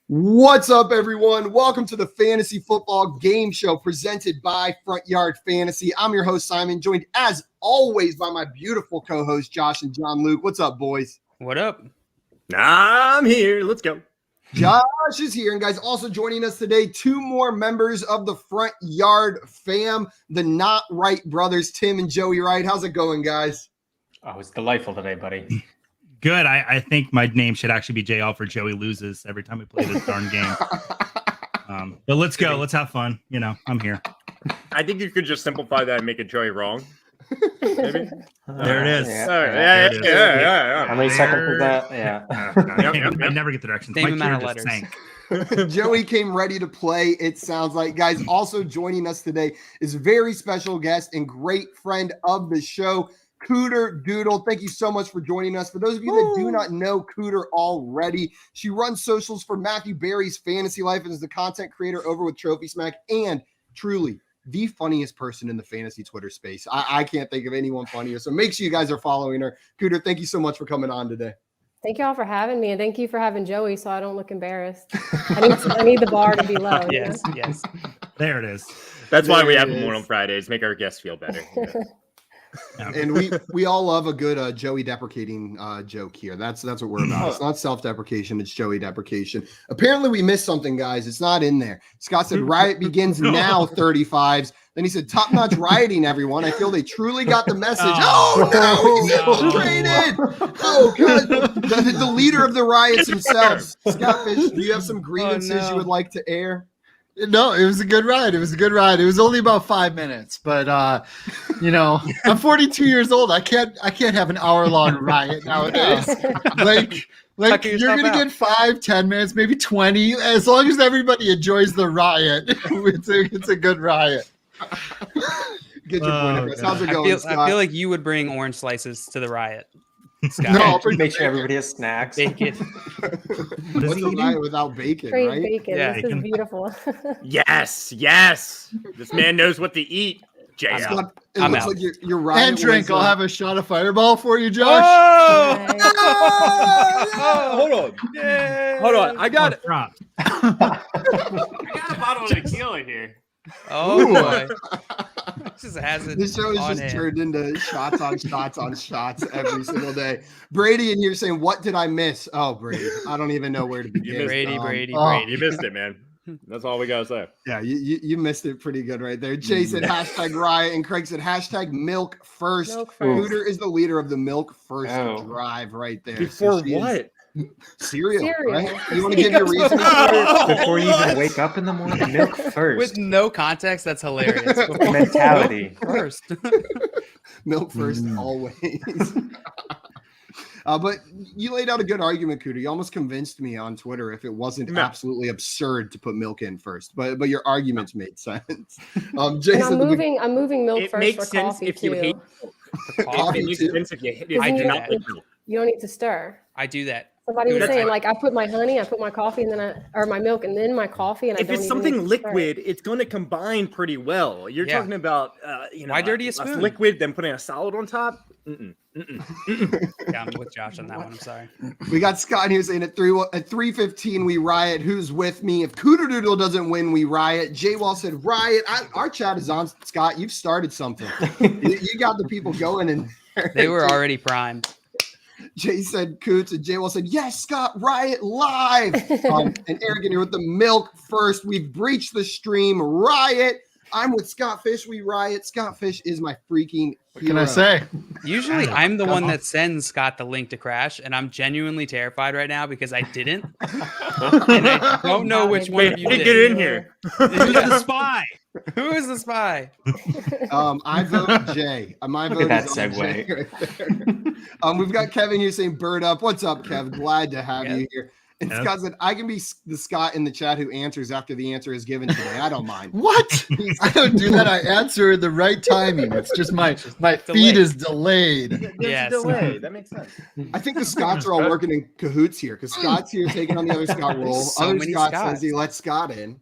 What's up, everyone? Welcome to the Fantasy Football Game Show presented by Front Yard Fantasy. I'm your host, Simon, joined as always by my beautiful co-hosts, Josh and John Luke. What's up, boys? What up? I'm here. Let's go. Josh is here. And guys, also joining us today, two more members of the Front Yard fam, the Not Right brothers, Tim and Joey Wright. How's it going, guys? Oh, it's delightful today, buddy. Good. I think my name should actually be JL for Joey loses every time we play this darn game. But let's go. Let's have fun. You know, I'm here. I think you could just simplify that and make it Joey wrong. Maybe. There it is. Yeah. How many seconds is that? Yeah. I never get the directions. Same amount of letters. Joey came ready to play, it sounds like. Guys, also joining us today is a very special guest and great friend of the show, Cooter Doodle. Thank you so much for joining us. For those of you that do not know Cooter already, she runs socials for Matthew Berry's Fantasy Life and is the content creator over with Trophy Smack, and truly the funniest person in the fantasy Twitter space. I can't think of anyone funnier. So make sure you guys are following her. Cooter, thank you so much for coming on today. Thank you all for having me, and thank you for having Joey so I don't look embarrassed. I need the bar to be low. Yes. There it is. That's why we have them on Fridays, make our guests feel better. And we all love a good Joey deprecating joke here. That's what we're about. It's not self-deprecation, it's Joey deprecation. Apparently we missed something, guys. It's not in there. Scott said riot begins now, 35s. Then he said top-notch rioting, everyone. I feel they truly got the message. Oh no, he's infiltrated. Oh god. The leader of the riots himself. Scott Fish, do you have some grievances you would like to air? No, it was a good ride. It was only about 5 minutes, but I'm 42 years old. I can't have an hour-long riot nowadays. like you're gonna get 5-10 minutes, maybe 20, as long as everybody enjoys the riot. It's a good riot. Get your point across. How's it going, Scott? I feel like you would bring orange slices to the riot, Scott. No, make sure everybody has snacks. Bacon. What's a riot without bacon, Great right? bacon. Yeah. This is beautiful. Yes. This man knows what to eat. JL. Scott, it I'm looks out. like your riot And drink. was, I'll have a shot of Fireball for you, Josh. Nice. Hold on. I got Drop. a bottle of tequila here. Oh boy. Just has it. This show is on just hand. turned into shots on shots on shots every single day. Brady in here saying, "What did I miss?" Oh, Brady, I don't even know where to begin. Brady. You missed it, man. That's all we gotta say. Yeah, you missed it pretty good right there. Jay said hashtag riot, and Craig said hashtag milk first. Milk first. Cooter is the leader of the milk first Oh. drive right there. Before she is- what? Cereal, Cereal. right? You want to give your reason? Before you even wake up in the morning, milk first. With no context, that's hilarious. Mentality. First. Milk first, always. But you laid out a good argument, Cooter. You almost convinced me on Twitter if it wasn't absolutely absurd to put milk in first. But your arguments made sense. Jason, And I'm moving milk It first makes for sense coffee if too. you hate Coffee It makes too. sense if you hate I I do do not not like milk. You don't need to stir. I do that. Somebody was That's saying, like- like, I put my honey, I put my coffee, and then or my milk, and then my coffee, and If I don't it's even something need to stir. liquid, it's going to combine pretty well. You're Yeah. talking about, Why dirty a spoon? liquid, then putting a solid on top. Yeah, I'm with Josh on that one. I'm sorry. we got Scott here saying at 3:15 we riot. Who's with me? If Cooter Doodle doesn't win, we riot. Jay Wall said riot. Our chat is on. Scott, you've started something. you got the people going in there. They were already primed. Jay said Coots, and Jay Wall said, yes, Scott, riot live. And Eric in here with the milk first. We've breached the stream. Riot. I'm with Scott Fish. We riot. Scott Fish is my freaking What can I say? Usually I'm the one that sends Scott the link to Crash, and I'm genuinely terrified right now because I didn't. And I don't know which one of you Hey, did. get in here. Who's the spy? Who is the spy? I vote Jay. My Look vote at is that on Jay right there. We've got Kevin here saying bird up. What's up, Kev? Glad to have you here. And Yep. Scott said, I can be the Scott in the chat who answers after the answer is given today. I don't mind. What? I don't do that. I answer in the right timing. It's just my feed is delayed. There's Yes. a delay. That makes sense. I think the Scots are all working in cahoots here because Scott's here taking on the other Scott role. So Other many Scott Scots. says he lets Scott in.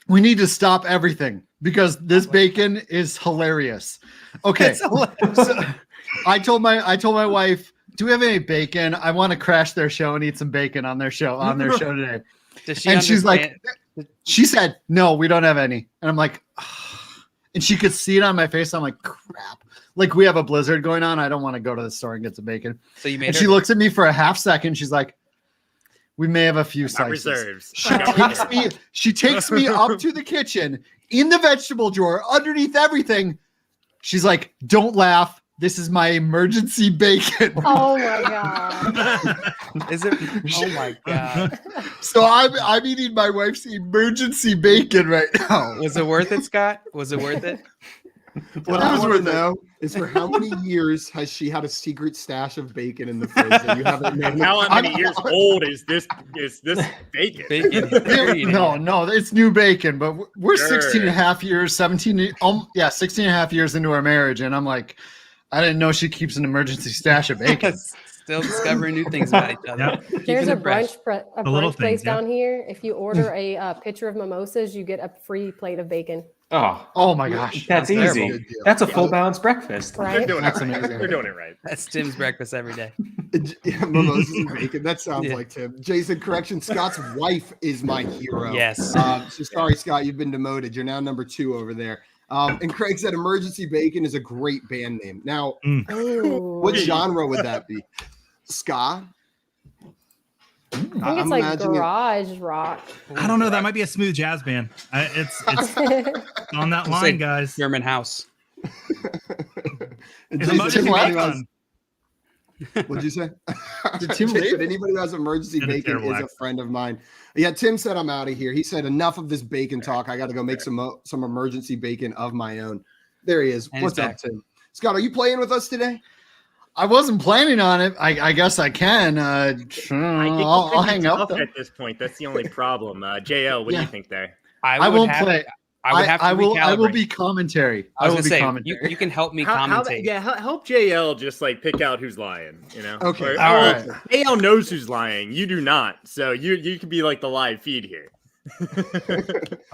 We need to stop everything because this bacon is hilarious. Okay. So I told my wife, do we have any bacon? I want to crash their show and eat some bacon on their show today. Does she And she's like, understand- she said, no, we don't have any. And I'm like, and she could see it on my face. I'm like, crap. Like, we have a blizzard going on. I don't want to go to the store and get some bacon. so you made And her she looks at me for a half second. She's like, we may have a few Got slices. reserves. She Got takes reserves. me. She takes me up to the kitchen in the vegetable drawer underneath everything. She's like, "Don't laugh. This is my emergency bacon." Oh my god. Is it? Oh my god. So I'm eating my wife's emergency bacon right now. Was it worth it, Scott? Was it worth it? What I want to know is for how many years has she had a secret stash of bacon in the fridge that you haven't known? How many years old is this bacon? Bacon. No, it's new bacon, but we're Sure. 16 and a half years, 16 and a half years into our marriage. And I'm like, I didn't know she keeps an emergency stash of bacon. Still discovering new things about each other. Yep. There's Keeping a it fresh. little brunch place things, yeah. down here. If you order a pitcher of mimosas, you get a free plate of bacon. Oh, Oh my gosh. that's Sounds easy. terrible. That's a full balanced breakfast. They're Right? doing That's it right. amazing. They're doing it right. That's Tim's breakfast every day. Yeah, mimosas and bacon. That sounds Yeah. like Tim. Jason, correction. Scott's wife is my hero. Yes. So sorry, Scott, you've been demoted. You're now number 2 over there. And Craig said Emergency Bacon is a great band name. Now, Ooh. what genre would that be? Ska? I think I'm it's like imagining- garage rock. I don't know. That might be a smooth jazz band. It's on that Just line, like guys. German house. And It's Jason, emergency anybody bacon. else- What'd you say? Did Tim Jason, leave? anybody who has emergency Did a bacon terrible is a accent. friend of mine. Yeah, Tim said I'm out of here. He said enough of this bacon talk. I got to go make some emergency bacon of my own. There he is. And What's he's up, back. Tim? Scott, are you playing with us today? I wasn't planning on it. I guess I can. I'll hang out. At this point. That's the only problem. JL, what do Yeah. you think there? I won't play. I would have to I will recalibrate. be commentary. I was will gonna be say commentary. you can help me How, commentate. help JL just like pick out who's lying. You know. Okay, all right. JL knows who's lying. You do not. So you could be like the live feed here.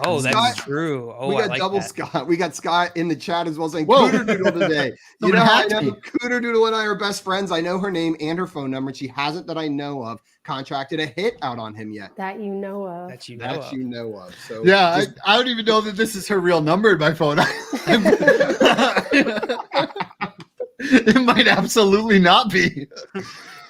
Oh, that's Scott, true. Oh, we I got like double that. Scott. We got Scott in the chat as well saying Whoa. Cooter Doodle today. You Someone know, I hacked know me. Cooter Doodle and I are best friends. I know her name and her phone number. She hasn't that I know of contracted a hit out on him yet. That you know of. That you know That of. you know of. So Yeah, just- I don't even know that this is her real number in my phone. It might absolutely not be.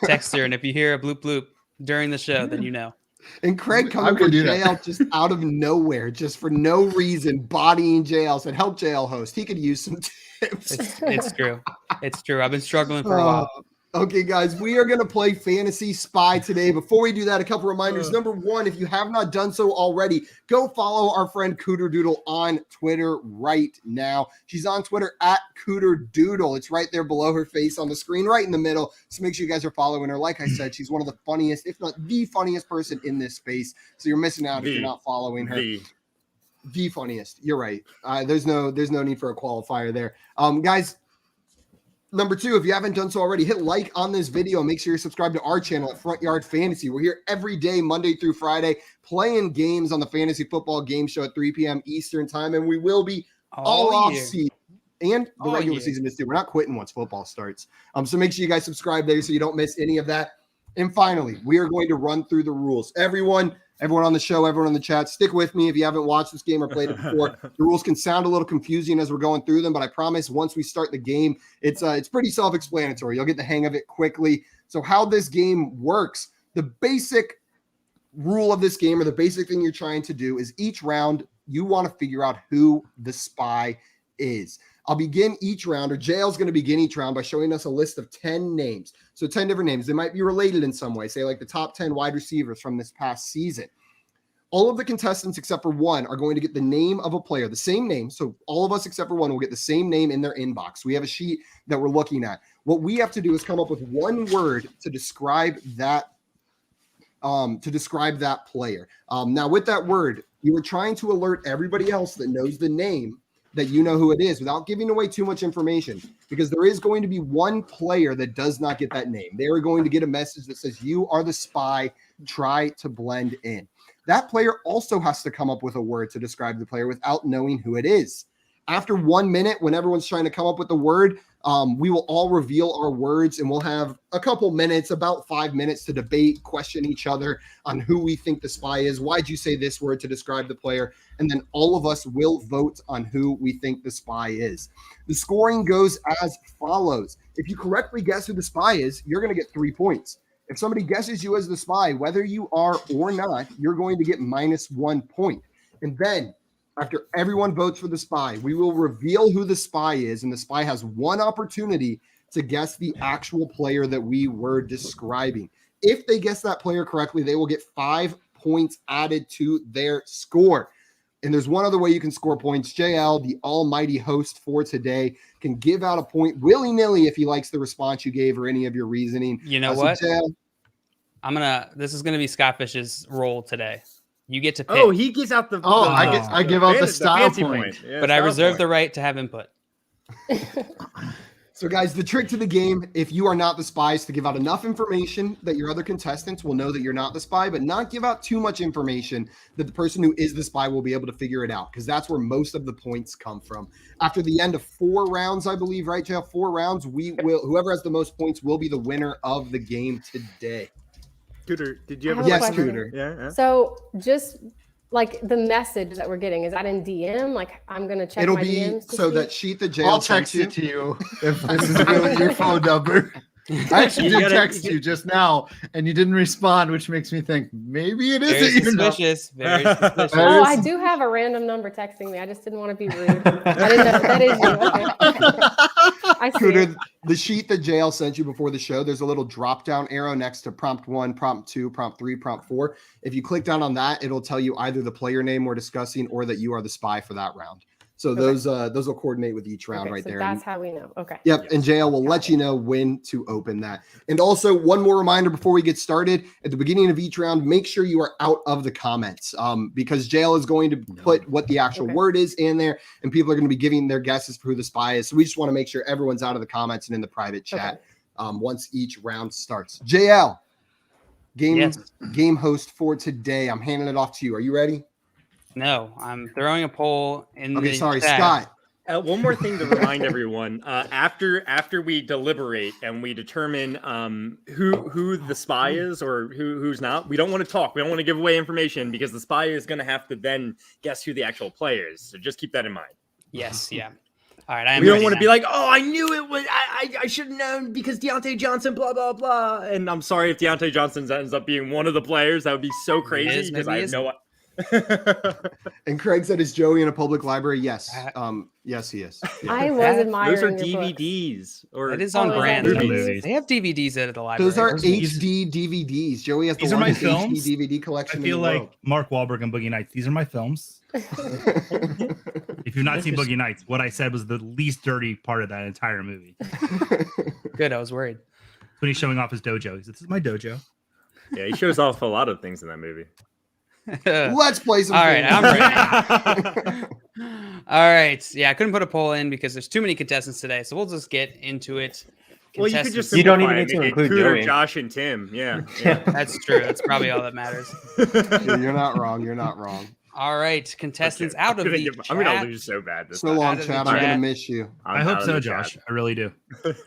Dexter, and if you hear a bloop bloop during the show, then you know. and Craig I coming could for do that. JL just out of nowhere, just for no reason, bodying JL, said help JL host. He could use some tips. It's true. It's true. I've been struggling for a while. Okay, guys, we are going to play Fantasy Spy today. Before we do that, a couple reminders. Number one, if you have not done so already, go follow our friend Cooter Doodle on Twitter right now. She's on Twitter at Cooter Doodle. It's right there below her face on the screen, right in the middle. So make sure you guys are following her. Like I said, she's one of the funniest, if not the funniest person in this space. So you're missing out if you're not following her. The funniest. You're right. There's no need for a qualifier there. Guys, number two, if you haven't done so already, hit like on this video. Make sure you're subscribed to our channel at Front Yard Fantasy. We're here every day, Monday through Friday, playing games on the Fantasy Football Game Show at 3 p.m. Eastern Time, and we will be all off year. season and the All regular year. season is too. We're not quitting once football starts. So make sure you guys subscribe there so you don't miss any of that. And finally, we are going to run through the rules. Everyone on the show, everyone in the chat, stick with me if you haven't watched this game or played it before. The rules can sound a little confusing as we're going through them, but I promise once we start the game, it's pretty self-explanatory. You'll get the hang of it quickly. So how this game works, the basic rule of this game, or the basic thing you're trying to do, is each round you want to figure out who the spy is. I'll begin each round, or JL's going to begin each round by showing us a list of 10 names. So 10 different names. They might be related in some way, say like the top 10 wide receivers from this past season. All of the contestants except for one are going to get the name of a player, the same name. So all of us except for one will get the same name in their inbox. We have a sheet that we're looking at. What we have to do is come up with one word to describe that player. Now with that word, you are trying to alert everybody else that knows the name that you know who it is without giving away too much information, because there is going to be one player that does not get that name. They are going to get a message that says, you are the spy, try to blend in. That player also has to come up with a word to describe the player without knowing who it is. After 1 minute, when everyone's trying to come up with the word, We will all reveal our words, and we'll have a couple minutes, about 5 minutes, to debate, question each other on who we think the spy is. Why'd you say this word to describe the player? And then all of us will vote on who we think the spy is. The scoring goes as follows. If you correctly guess who the spy is, you're going to get 3 points. If somebody guesses you as the spy, whether you are or not, you're going to get -1 point. And then after everyone votes for the spy, we will reveal who the spy is, and the spy has one opportunity to guess the actual player that we were describing. If they guess that player correctly, they will get 5 points added to their score. And there's one other way you can score points. JL, the almighty host for today, can give out a point willy-nilly if he likes the response you gave or any of your reasoning. You know what? This is gonna be Scott Fish's role today. You get to pick. Oh, he gives out the. I give out the style fancy point. Yeah, but I style reserve point. the right to have input. So, guys, the trick to the game, if you are not the spy, is to give out enough information that your other contestants will know that you're not the spy, but not give out too much information that the person who is the spy will be able to figure it out, because that's where most of the points come from. After the end of 4 rounds, I believe, right, Joe? 4 rounds, whoever has the most points will be the winner of the game today. Cooter, did you have I a have a Yes, question. Cooter. Yeah. So just like the message that we're getting, is that in DM? Like I'm gonna check It'll my be DMs to so see? that sheet that jail I'll sent text it to you if this is really your phone number. I actually You did gotta- text you just now, and you didn't respond, which makes me think maybe it Very isn't your number. suspicious. Very suspicious. Oh, I do have a random number texting me. I just didn't want to be rude. I didn't know that is you. Okay. I see. Cooter, It. the sheet that JL sent you before the show, there's a little drop down arrow next to prompt 1, prompt 2, prompt 3, prompt 4. If you click down on that, it'll tell you either the player name we're discussing or that you are the spy for that round. So Okay. those will coordinate with each round Okay, right so there. that's how we know. Okay. Yep, and JL will let you know when to open that. And also, one more reminder before we get started, at the beginning of each round, make sure you are out of the comments because JL is going to put what the actual Okay. word is in there, and people are going to be giving their guesses for who the spy is. So we just want to make sure everyone's out of the comments and in the private chat once each round starts. JL, game host for today. I'm handing it off to you. Are you ready? No, I'm throwing a poll in Okay, the sorry, chat. Scott. One more thing to remind everyone: after we deliberate and we determine who the spy is or who's not, we don't want to talk. We don't want to give away information because the spy is going to have to then guess who the actual player is. So just keep that in mind. Yes, yeah. All right, I am We don't ready want to now. be like, oh, I knew it was. I should have known because Deontay Johnson, blah blah blah. And I'm sorry if Deontay Johnson ends up being one of the players. That would be so crazy is, because maybe I he have no. And Craig said, "Is Joey in a public library?" Yes. Yes, he is. Yeah. I was That- admiring Those are your books. DVDs or It is on Oh, brand. is that movies. movies? They have DVDs at the library. Those are Those- HD DVDs. Joey has the These are my largest films. HD DVD I collection feel in the like world. Mark Wahlberg and Boogie Nights. These are my films. If you've not seen Boogie Nights, what I said was the least dirty part of that entire movie. Good, I was worried. When he's showing off his dojo, he's, "This is my dojo." Yeah, he shows off a lot of things in that movie. Let's play some. All right, games. I'm ready. All right. Yeah, I couldn't put a poll in because there's too many contestants today. So we'll just get into it. Well, you could just You don't simplify even it, need to make it include Cooter, Joey. Josh, and Tim. Yeah. That's true. That's probably all that matters. You're not wrong. You're not wrong. All right. Contestants Okay, out of the I'm gonna chat. lose so bad this So time. long, Out of the Chad. I'm gonna chat. miss you. I'm I hope out of so, the Josh. chat. I really do.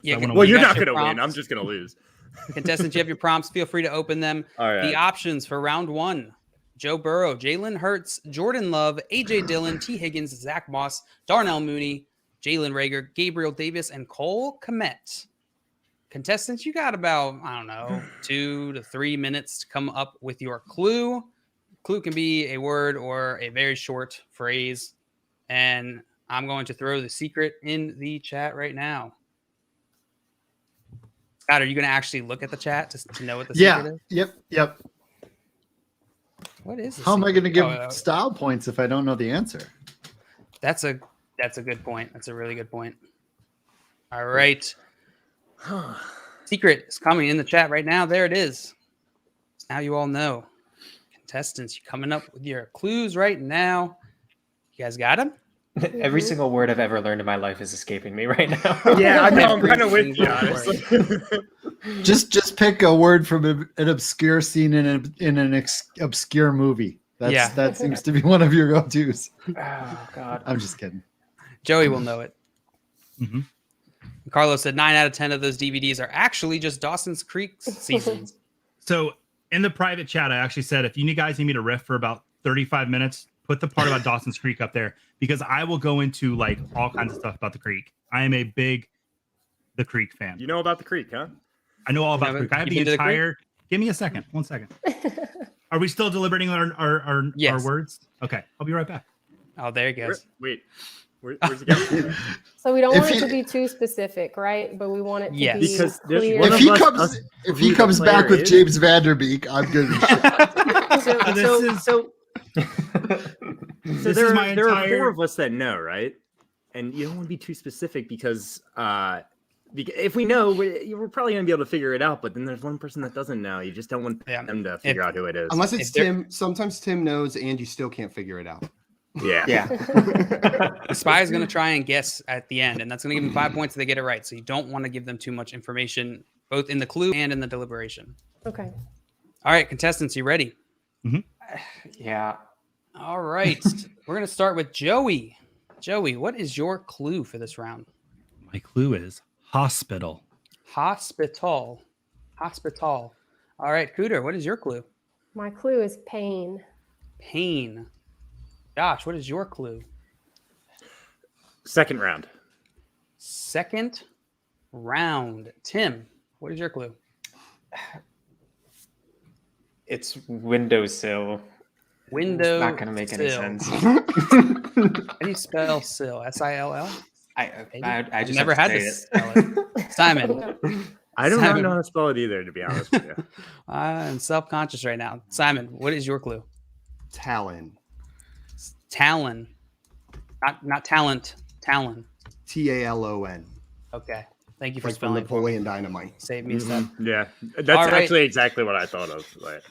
Yeah, I wanna Well, win. you're got not your gonna win. prompts. I'm just gonna lose. Contestants, you have your prompts. Feel free to open them. All right. The options for round 1: Joe Burrow, Jalen Hurts, Jordan Love, AJ Dillon, T. Higgins, Zach Moss, Darnell Mooney, Jalen Rager, Gabriel Davis, and Cole Kmet. Contestants, you got about, 2 to 3 minutes to come up with your clue. Clue can be a word or a very short phrase. And I'm going to throw the secret in the chat right now. Scott, are you going to actually look at the chat to know what the Yeah. secret is? Yep. What is this? How am I going to give Oh, style points if I don't know the answer? That's a good point. That's a really good point. All right. Secret is coming in the chat right now. There it is. Now you all know. Contestants, you're coming up with your clues right now. You guys got them? Every single word I've ever learned in my life is escaping me right now. Yeah, I know. I'm Every kind of with you, single honestly. Just pick a word from an obscure scene in an obscure movie. Yeah. That seems to be one of your go-tos. Oh God. I'm just kidding. Joey will know it. Mhm. Carlos said 9 out of 10 of those DVDs are actually just Dawson's Creek seasons. So in the private chat, I actually said, if you guys need me to riff for about 35 minutes, put the part about Dawson's Creek up there, because I will go into like all kinds of stuff about the Creek. I am a big The Creek fan. You know about the Creek, huh? I know all about the Creek. I have the entire. Give me a second. 1 second. Are we still deliberating our words? Okay, I'll be right back. Oh, there he goes. Where's he going? So we don't want it to be too specific, right? But we want it to be because clear. If he comes back with James Vanderbeek, I'm good. So there are 4 of us that know, right? And you don't want to be too specific because if we know, we're probably going to be able to figure it out. But then there's one person that doesn't know. You just don't want them to figure out who it is. Unless it's Tim. Sometimes Tim knows and you still can't figure it out. Yeah. The spy is going to try and guess at the end, and that's going to give them 5 points if they get it right. So you don't want to give them too much information, both in the clue and in the deliberation. Okay. All right, contestants, you ready? Mm-hmm. Yeah. All right. We're going to start with Joey. Joey, what is your clue for this round? My clue is hospital. Hospital. All right, Cooter, what is your clue? My clue is pain. Pain. Josh, what is your clue? Second round. Second round. Tim, what is your clue? It's windowsill. Window. It's not going to make any sill. sense. How do you spell sill? S-I-L-L? I just never had to spell it. Simon. I don't know how to spell it either, to be honest with you. I'm self-conscious right now. Simon, what is your clue? Talon. Talon. Not talent. Talon. Talon. Okay. Thank you for Like from spelling. Napoleon Dynamite. Save me a step. Yeah, that's All right. actually exactly what I thought of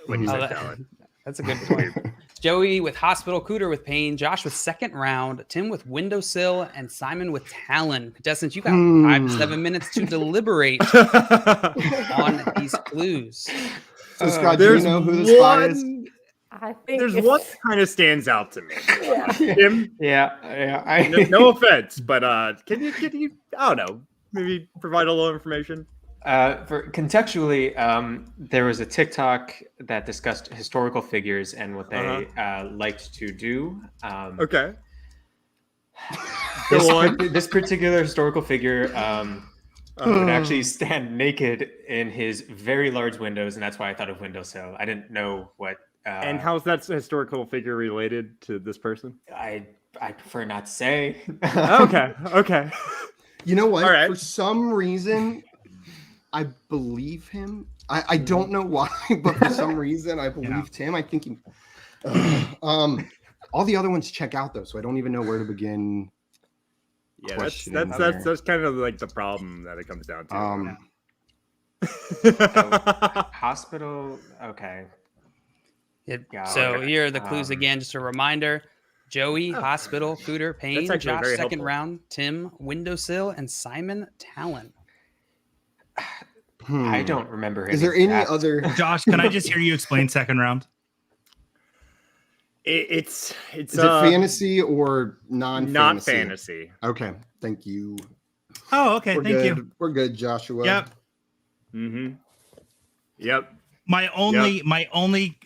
when you said Talon. That's a good point. Joey with hospital, Cooter with pain, Josh with second round, Tim with windowsill, and Simon with Talon. Contestants, you got 5 to 7 minutes to deliberate on these clues. So Scott, do you know who the spy is? I think There's one that kind of stands out to me. Tim, Yeah. no offense, but can you? I don't know. Maybe provide a little information. For contextually, there was a TikTok that discussed historical figures and what they liked to do. Okay. This particular historical figure would actually stand naked in his very large windows, and that's why I thought of windowsill. I didn't know what. And how's that historical figure related to this person? I prefer not to say. Okay. You know what? All right. For some reason, I believe him. I don't know why, but for some reason, I believe Tim. I think he. All the other ones check out though, so I don't even know where to begin. Yeah, that's kind of like the problem that it comes down to. Hospital. Okay. So here are the clues again. Just a reminder: Joey, hospital, Cooter, pain, Josh, second helpful. round, Tim, windowsill, and Simon, Talon. I don't remember. Is there any other? Josh, can I just hear you explain second round? It's Is it fantasy or non-fantasy? not fantasy. Okay, thank you. Oh, okay. Thank you. We're good, Joshua. Yep. Mm-hmm. Yep. My only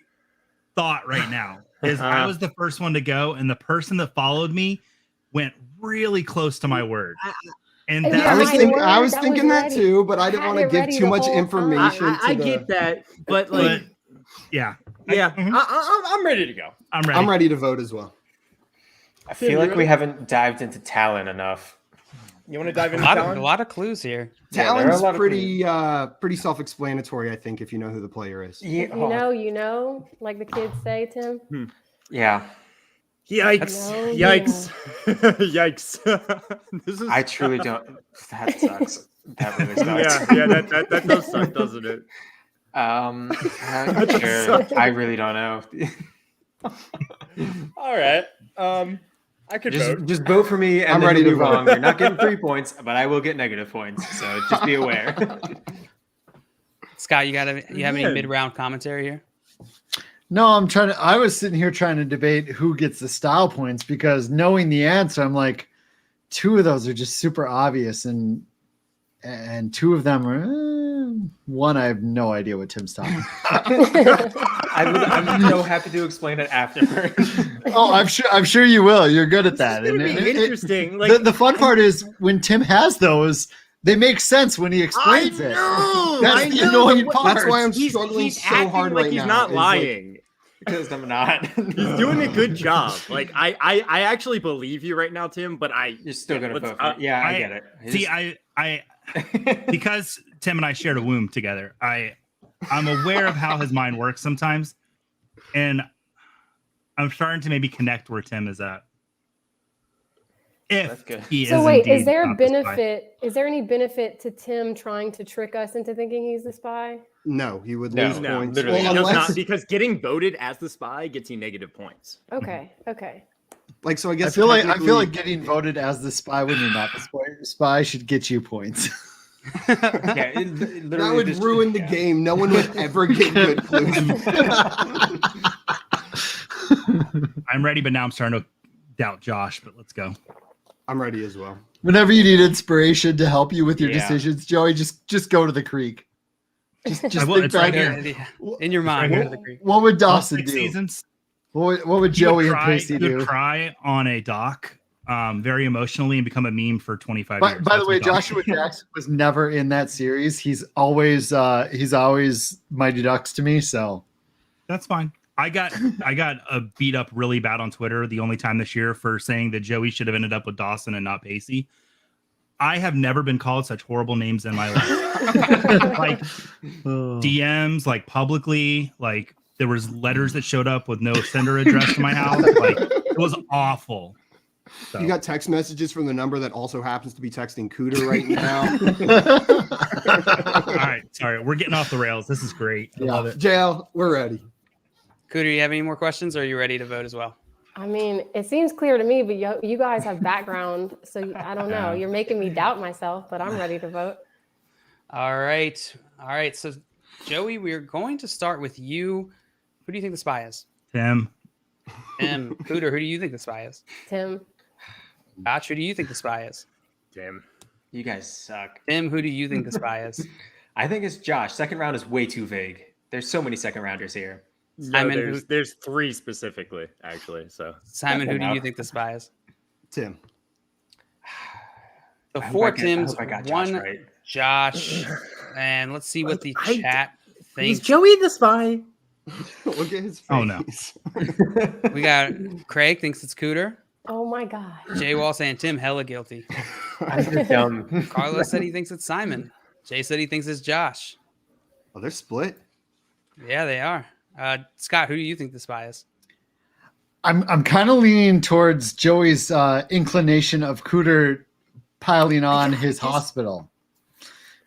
thought right now is I was the first one to go, and the person that followed me went really close to my word. And And that yeah, I was thinking that ready. too, but I I didn't had want to it give ready too the much whole time. information. I get that, but like, yeah, I'm ready to go. I'm ready. I'm ready to vote as well. I feel like we haven't dived into Talon enough. You want to dive into A Talon? lot of clues here. Yeah, there are a Talon's lot of pretty self-explanatory, I think, if you know who the player is. Yeah. If you know, like the kids say, Tim. Yeah. Yikes! No, Yikes! Yikes! This is. I truly don't. That sucks. That really sucks. Yeah. That does suck, doesn't it? Sure. I really don't know. All right. I could vote. Just vote for me, and I'm then ready you'll to be vote. wrong. You're not getting 3 points, but I will get negative points. So just be aware. Scott, you have any mid-round commentary here? No, I was sitting here trying to debate who gets the style points because knowing the answer, I'm like, 2 of those are just super obvious. And and two of them are one. I have no idea what Tim's talking about. I'm so happy to explain it afterwards. Oh, I'm sure you will. You're good at that. It's gonna And be it- interesting. Like the fun part is when Tim has those, they make sense when he explains it. That's the annoying part. That's why I'm he's struggling so acting hard like right he's now. not It's like- lying. Because I'm not. He's doing a good job. Like I actually believe you right now, Tim. But You're still gonna let's- vote for it. Yeah, I I- get it. See, I because Tim and I shared a womb together, I'm aware of how his mind works sometimes, and I'm starting to maybe connect where Tim is at. That's If good. he So is wait, is indeed there a not the spy. benefit? Is there any benefit to Tim trying to trick us into thinking he's the spy? No, he would No, lose no, points. literally, Well, he does unless- not, because getting voted as the spy gets you negative points. Okay, okay. like so. I I guess feel like technically- getting voted as the spy when you're not the spy should get you points. Yeah, that would ruin the game. No one would ever get good clues. I'm ready, but now I'm starting to doubt Josh. But let's go. I'm ready as well. Whenever you need inspiration to help you with your Yeah. decisions, Joey, just go to the creek. Just I will, think it's right back. here. In your mind, Right go to the creek. What would All Dawson 6 do? seasons. What would He would Joey and cry- Casey he would do? cry on a dock, very emotionally, and become a meme for 25 By years. the That's way, what Dawson- Joshua Jackson was never in that series. He's always Mighty Ducks to me. So That's fine. I got beat up really bad on Twitter the only time this year for saying that Joey should have ended up with Dawson and not Pacey. I have never been called such horrible names in my life. Like DMs, like publicly, like there was letters that showed up with no sender address to my house. Like it was awful. So, You got text messages from the number that also happens to be texting Cooter right now. all right, sorry, we're getting off the rails. This is great. I love it. JL, we're ready. Cooter, you have any more questions, or are you ready to vote as well? I mean, it seems clear to me, but you guys have background, so I don't know. Yeah. You're making me doubt myself, but I'm ready to vote. All right. So, Joey, we're going to start with you. Who do you think the spy is? Tim. Tim. Cooter, who do you think the spy is? Tim, Josh, who do you think the spy is? Damn. You guys suck. Tim, who do you think the spy is? I think it's Josh. Second round is way too vague. There's so many second rounders here. Simon, who- there's 3 specifically, actually. So Simon, who do you enough. think the spy is? Tim. So I hope 4 I get- I Tims, hope I got Josh 1 right. Josh, and let's see what the I- chat is thinks. Joey the spy? Look at his face. Oh, no. We got Craig thinks it's Cooter. oh my God. Jay Wall saying Tim hella guilty. I'm dumb. Carlos said he thinks it's Simon. Jay said he thinks it's Josh. Oh, they're split. Yeah, they are. Scott, who do you think the spy is? I'm kind of leaning towards Joey's inclination of Cooter piling on his hospital.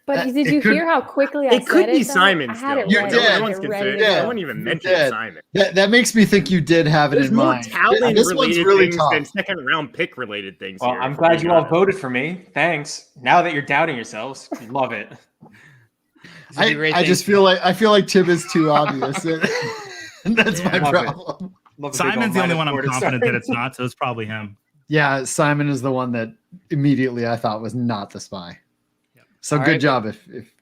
But did it you could- hear how quickly I It could said be it? though? Simon I had still. it You ready. did. I No one's had it ready considered. to Yeah. No go. one even You mentioned did. Simon. That makes me think you did have it There's in more mind. talent This one's related really things tough. than second round pick related things. Well, here, I'm if glad we're you all honest. voted for me. Thanks. Now that you're doubting yourselves, love it. It's a great I thing. just feel like Tim is too obvious. And that's my Love it. problem. Love a big Simon's old the only minus one I'm four to confident start. that it's not, so it's probably him. Yeah, Simon is the one that immediately I thought was not the spy. So All good right, job. If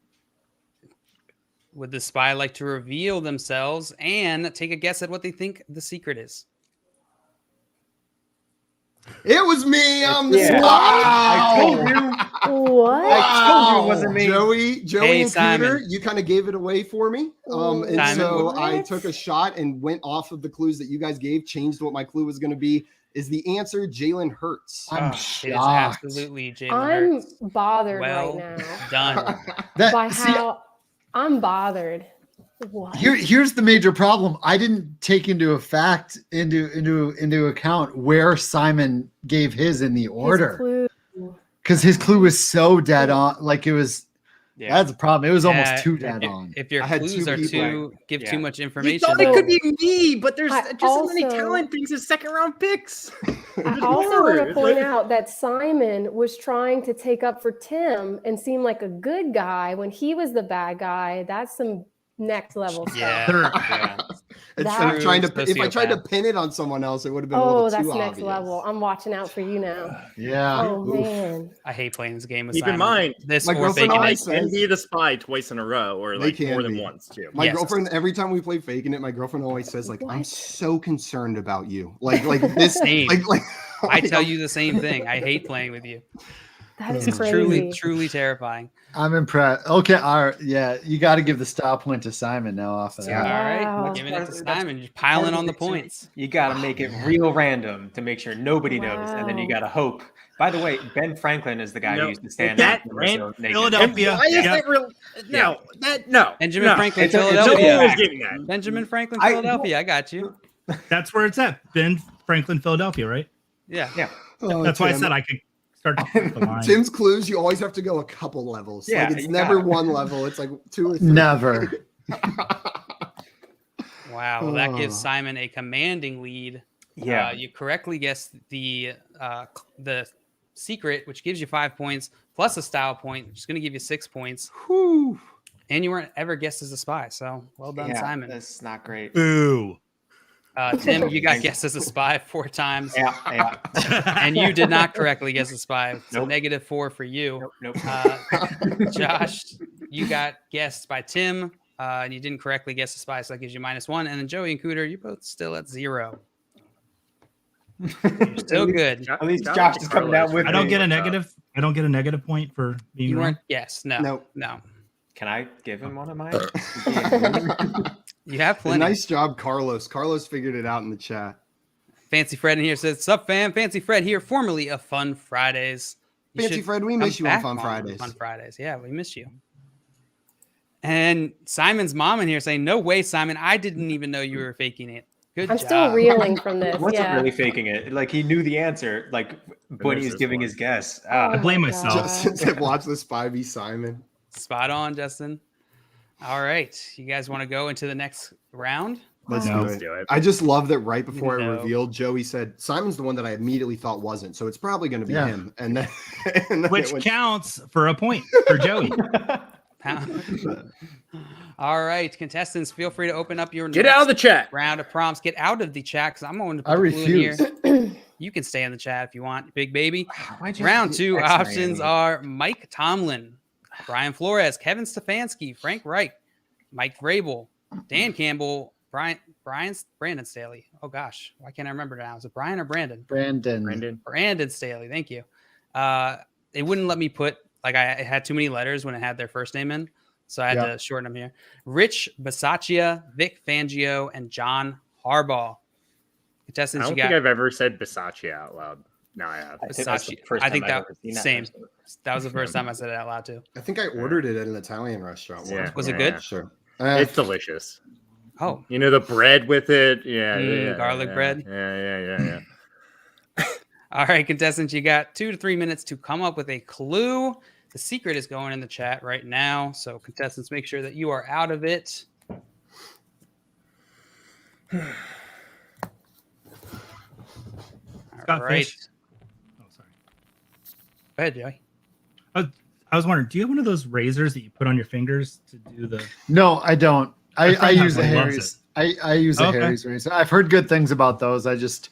Would the spy like to reveal themselves and take a guess at what they think the secret is? It was me. I'm the Yeah. spy. I told you. What? I told you it wasn't me. Joey Hey, and Simon. Cooter, you kind of gave it away for me. And Simon. so I What? took a shot and went off of the clues that you guys gave, changed what my clue was going to be. Is the answer Jalen Hurts? I'm It is shocked. absolutely Jalen I'm Hurts. bothered Well right now done. by See, how I'm bothered. What? here's the major problem. I didn't take into account where Simon gave his in the His order clue. because his clue was so dead on. Like it was. Yeah. That's a problem. It was Yeah, almost too dead on. If your I had clues two are people. give Yeah. too much You information, thought it could be me, but there's I just as many also- talent things as second round picks. I also want to point out that Simon was trying to take up for Tim and seem like a good guy when he was the bad guy. That's some next level stuff. yeah. Third, Yeah. Instead of trying to, True if I tried to sociopath. pin it on someone else, it would have been a Oh, little that's too next obvious. level. I'm watching out for you now. Yeah. Oh man. I hate playing this game with Keep in Simon. mind, This my or girlfriend faking always it. can says be the spy twice in a row, or They like can more than be. once too. my Yes. girlfriend, every time we play faking it, my girlfriend always says like, "I'm What? so concerned about you." Like this, Same. like I tell you the same thing. I hate playing with you. That is It's crazy. truly terrifying. I'm impressed. Okay, all right, yeah, you got to give the style point to Simon now off of All that. Wow. right, giving it to That's Simon, just piling on the points. You got to make it real random to make sure nobody knows, and then you Wow. got to hope. By the way, Ben Franklin is the guy No, who used to stand that up ran- naked. Philadelphia. Why is Yeah. that real? No, no. Benjamin no. Franklin, It's a- it's a- No Philadelphia. one was getting that. Benjamin Franklin, I- Philadelphia. I got you. That's where it's at. Ben Franklin, Philadelphia, right? Yeah. Yeah. Oh, That's why I Tim. said I could start to flip the line. Tim's clues. You always have to go a couple levels. Yeah, like it's you never gotta. one level. It's like 2 or 3. Never. Wow. Well, that gives Oh. Simon a commanding lead. Yeah. You correctly guessed the secret, which gives you 5 points, plus a style point, which is going to give you 6 points. Whew. And you weren't ever guessed as a spy. So well done, Yeah, Simon. That's not great. Boo. Tim, you got guessed as a spy 4 times. Yeah. And you did not correctly guess a spy. So Nope. -4 for you. Nope. Josh, you got guessed by Tim, and you didn't correctly guess the spy, so that gives you -1. And then Joey and Cooter, you're both still at 0. You're still good. At least Josh is coming out with I don't me. get a negative. I don't get a negative point for being You wrong. weren't guessed. No. Nope. No. Can I give him one of mine? You have Hey, plenty. nice job, Carlos. Carlos figured it out in the chat. Fancy Fred in here says, "Sup, fam? Fancy Fred here, formerly of Fun Fridays." You Fancy should Fred, we come miss you on back Fun Fridays. Fun Fridays. Yeah, we miss you. And Simon's mom in here saying, "No way, Simon. I didn't even know you were faking it. Good I'm job." still reeling from this. He wasn't Yeah. really faking it. Like he knew the answer. Like when he was this giving one? his guess. Oh I blame my myself. God. Justin said, "Watch the spy be Simon." Spot on, Justin. All right. You guys want to go into the next round? Let's No. do Let's it. do it. I just love that right before I No. revealed, Joey said Simon's the one that I immediately thought wasn't, so it's probably going to be Yeah. him. And then, and then Which it went- counts for a point for Joey. All right, contestants, feel free to open up your Get out of the chat. round of prompts. Get out of the chat because I'm going to put I the clue in here. refuse. You can stay in the chat if you want, big baby. Why'd you Round do 2 X options Miami? are Mike Tomlin, Brian Flores, Kevin Stefanski, Frank Reich, Mike Vrabel, Dan Campbell, Brandon Staley. Oh gosh, why can't I remember now? Is it Brian or Brandon? Brandon. Brandon Staley. Thank you. They wouldn't let me put I had too many letters when it had their first name in, so I had to shorten them here. Rich Bisaccia, Vic Fangio, and John Harbaugh. I Contestants, don't you think got I've ever said Bisaccia out loud. No, I have. I think that's the Bisaccia. first I think time I've that ever seen same. person. That was the first time I said it out loud too. I think I ordered it at an Italian restaurant. Yeah. once. Was it Yeah. good? Sure. It's delicious. Oh, You know the bread with it. Yeah, yeah, garlic yeah, bread? Yeah. all right, contestants, you got 2 to 3 minutes to come up with a clue. The secret is going in the chat right now, so contestants, make sure that you are out of it. Scott All right. Fish. Oh, sorry. Go ahead, Joey. I was wondering, do you have one of those razors that you put on your fingers to do the? No, I don't. I friend use has a one, loves Harry's. I use a Okay. Harry's razor. I've heard good things about those. I just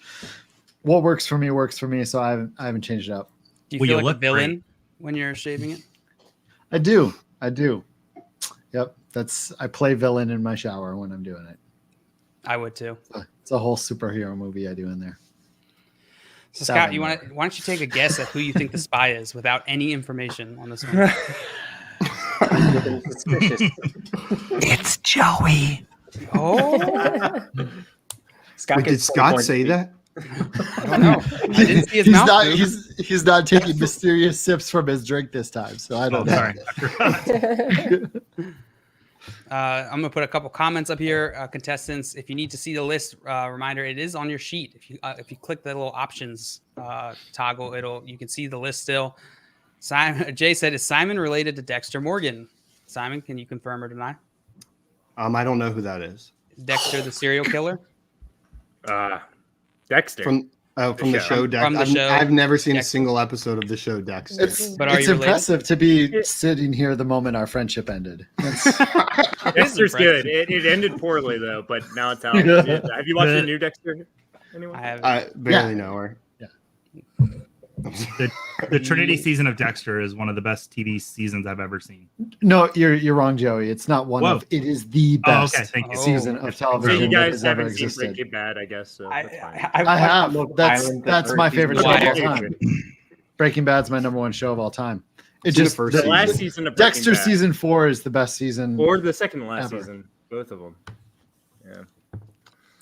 what works for me. So I haven't changed it up. Do you Well, feel you like a look villain great. when you're shaving it? I do. Yep. I play villain in my shower when I'm doing it. I would too. It's a whole superhero movie I do in there. So Scott, why don't you take a guess at who you think the spy is without any information on this one? Looking suspicious. It's Joey. Oh, Scott Wait, did gets Scott 20 say points. that? I don't know. I didn't see his he's mouth not. move. He's not taking mysterious sips from his drink this time. So I Oh, don't know. sorry. I forgot. I'm gonna put a couple comments up here, contestants. If you need to see the list, reminder, it is on your sheet. If you click the little options toggle, you can see the list still. Simon Jay said, "Is Simon related to Dexter Morgan?" Simon, can you confirm or deny? I don't know who that is. Dexter, the serial killer. Dexter. Oh, from the show Dex. From the show. I've never seen a Dexter. single episode of the show Dexter. But are It's you related? impressive to be sitting here the moment our friendship ended. That's, Dexter's good. It ended poorly though, but now it's out. Have you watched the new Dexter? Anyone? I have. I barely know her. The Trinity season of Dexter is one of the best TV seasons I've ever seen. no, you're wrong, Joey. It's not one Whoa. of. It is the Oh, best okay, thank you. season of So television you that guys has ever haven't seen existed. Breaking Bad, I guess. So that's fine. I have. That's my favorite show of all Okay, time. good. Breaking Bad's my number one show of all time. It Seen the just first the- The last season of Breaking Dexter Bad, season 4 is the best season. or the second to last ever. season, both of them.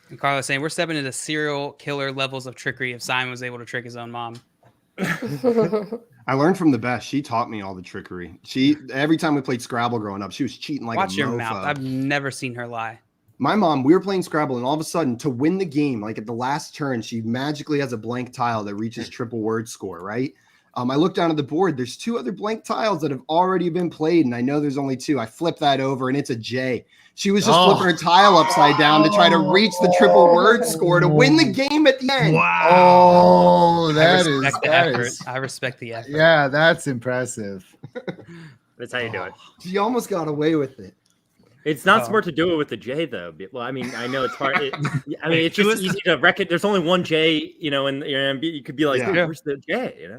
And Carlos saying we're stepping into serial killer levels of trickery if Simon was able to trick his own mom. I learned from the best. She taught me all the trickery. Every time we played Scrabble growing up, she was cheating like Watch a your mofo. mouth. I've never seen her lie. My mom, we were playing Scrabble, and all of a sudden, to win the game, like at the last turn, she magically has a blank tile that reaches triple word score, right? I look down at the board. There's 2 other blank tiles that have already been played, and I know there's only 2. I flip that over, and it's a J. She was just flipping her tile upside down to try to reach the triple word score to win the game at the end. Oh, I that respect the that effort. is. I respect the effort. Yeah, that's impressive. That's how you do it. She almost got away with it. It's not Oh. smart to do it with the J though. Well, I mean, I know it's hard. I mean, it's Who just is easy to reckon. There's only one J, and you could be like, Yeah. "Dude, where's the J?"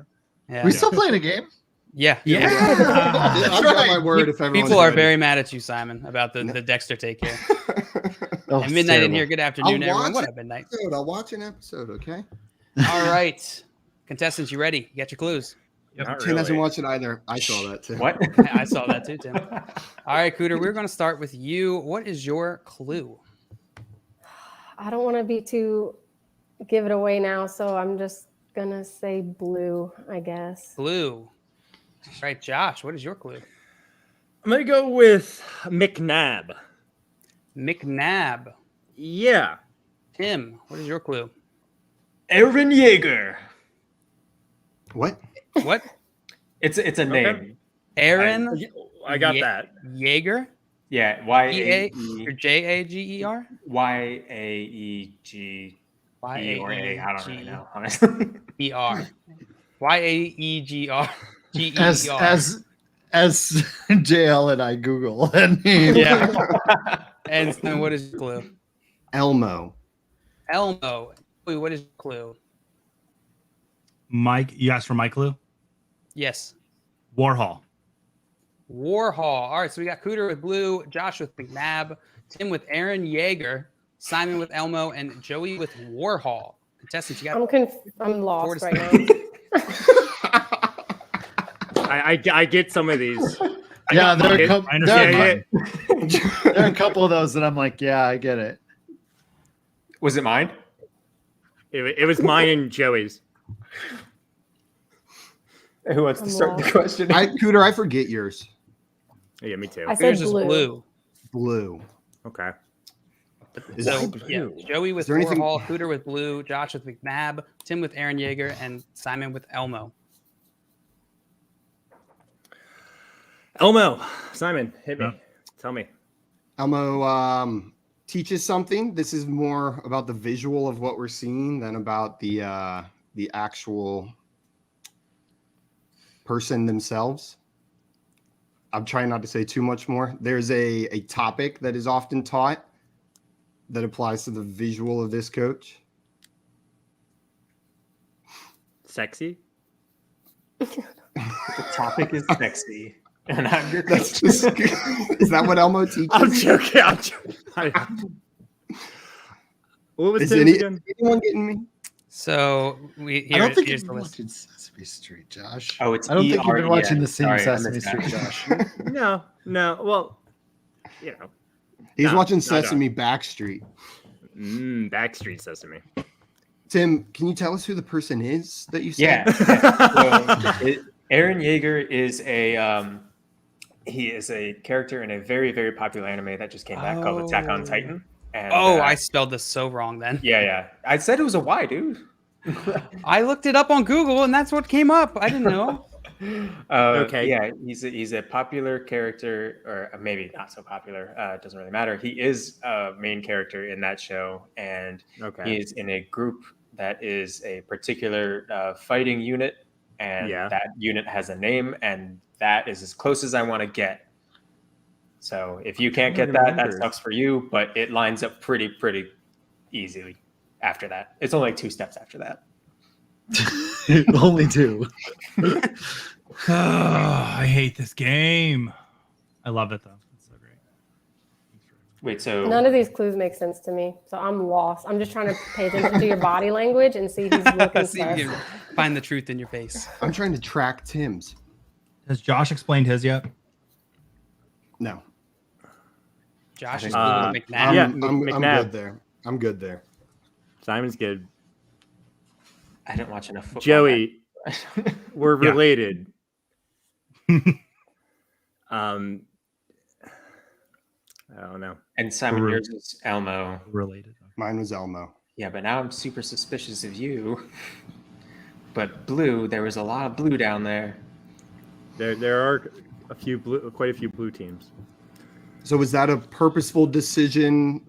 Yeah. We still playing a game? Yeah. I've got my word if everyone's People are ready. very mad at you, Simon, about the Dexter take here. Oh, And it's Midnight in terrible. here. Good afternoon, I'll everyone. watch What it. up, Midnight? I'll watch an episode, okay? All right. Contestants, you ready? You got your clues? Not Tim hasn't really. watched it either. I saw that too. What? I saw that too, Tim. All right, Cooter, we're going to start with you. What is your clue? I don't want to be too give it away now, so I'm just gonna say blue, I guess. Blue. All right, Josh, what is your clue? I'm gonna go with McNabb. McNabb. Yeah, Tim, what is your clue? Aaron Yeager. What? What? It's a name. Aaron I got Ye- that. Jaeger? Yeah, Or Jaeger? YAEG or A. I don't really know, honestly. E-R. Yaeger. As JL and I Google. I mean, Yeah. And then what is your clue? Elmo. Elmo. Wait, what is your clue? Mike, you asked for my clue? Yes. Warhol. Warhol. All right, so we got Cooter with blue, Josh with McNabb, Tim with Aaron Yeager, Simon with Elmo, and Joey with Warhol. Contestants, you got I'm lost to right now. I get some of these. yeah, there are, I understand. there are a couple of those that I'm like, yeah, I get it. Was it mine? It was mine and Joey's. Who wants to I'm start the lost. question? Cooter, I forget yours. Yeah, me too. I said Yours is blue. blue. Blue. Okay. Is So, that- yeah, Joey with there anything- Warhol, Cooter with blue, Josh with McNabb, Tim with Aaron Yeager, and Simon with Elmo. Elmo, Simon, hit me. Yeah. Tell me. Elmo teaches something. This is more about the visual of what we're seeing than about the actual person themselves. I'm trying not to say too much more. There's a topic that is often taught that applies to the visual of this coach. Sexy. The topic is sexy. And I'm your That's just is that what Elmo teaches? I'm joking. I'm joking. What was Is Tim's again? anyone getting me? So I don't think here's you've the been list. watching Sesame Street, Josh. Oh, it's I don't think you've been ERE. watching the same Sorry, I Sesame missed Street, that. Josh. No. Well, He's No, watching no. Sesame Backstreet. Backstreet Sesame. Tim, can you tell us who the person is that you said? Yeah. So, Aaron Yeager is he is a character in a very, very popular anime that just came back called Attack on Titan. And, I spelled this so wrong then. yeah. I said it was a Y, dude. I looked it up on Google and that's what came up. I didn't know. Okay. Yeah, he's a popular character, or maybe not so popular. It doesn't really matter. He is a main character in that show, and Okay. he is in a group that is a particular fighting unit, and that unit has a name, and that is as close as I want to get. So if you can't get that, that sucks for you, but it lines up pretty easily after that. It's only like 2 steps after that. Only 2. Oh, I hate this game. I love it though. It's so great. Wait, so none of these clues make sense to me, so I'm lost. I'm just trying to pay attention to your body language and see who's looking See if you can find the truth in your face. I'm trying to track Tim's. Has Josh explained his yet? No. Josh is McNabb. I'm good there. I'm good there. Simon's good. I didn't watch enough football. Joey, we're related. I don't know. And Simon, yours is Elmo. Related. Mine was Elmo. Yeah, but now I'm super suspicious of you. But blue, there was a lot of blue down there. There are quite a few blue teams. So was that a purposeful decision,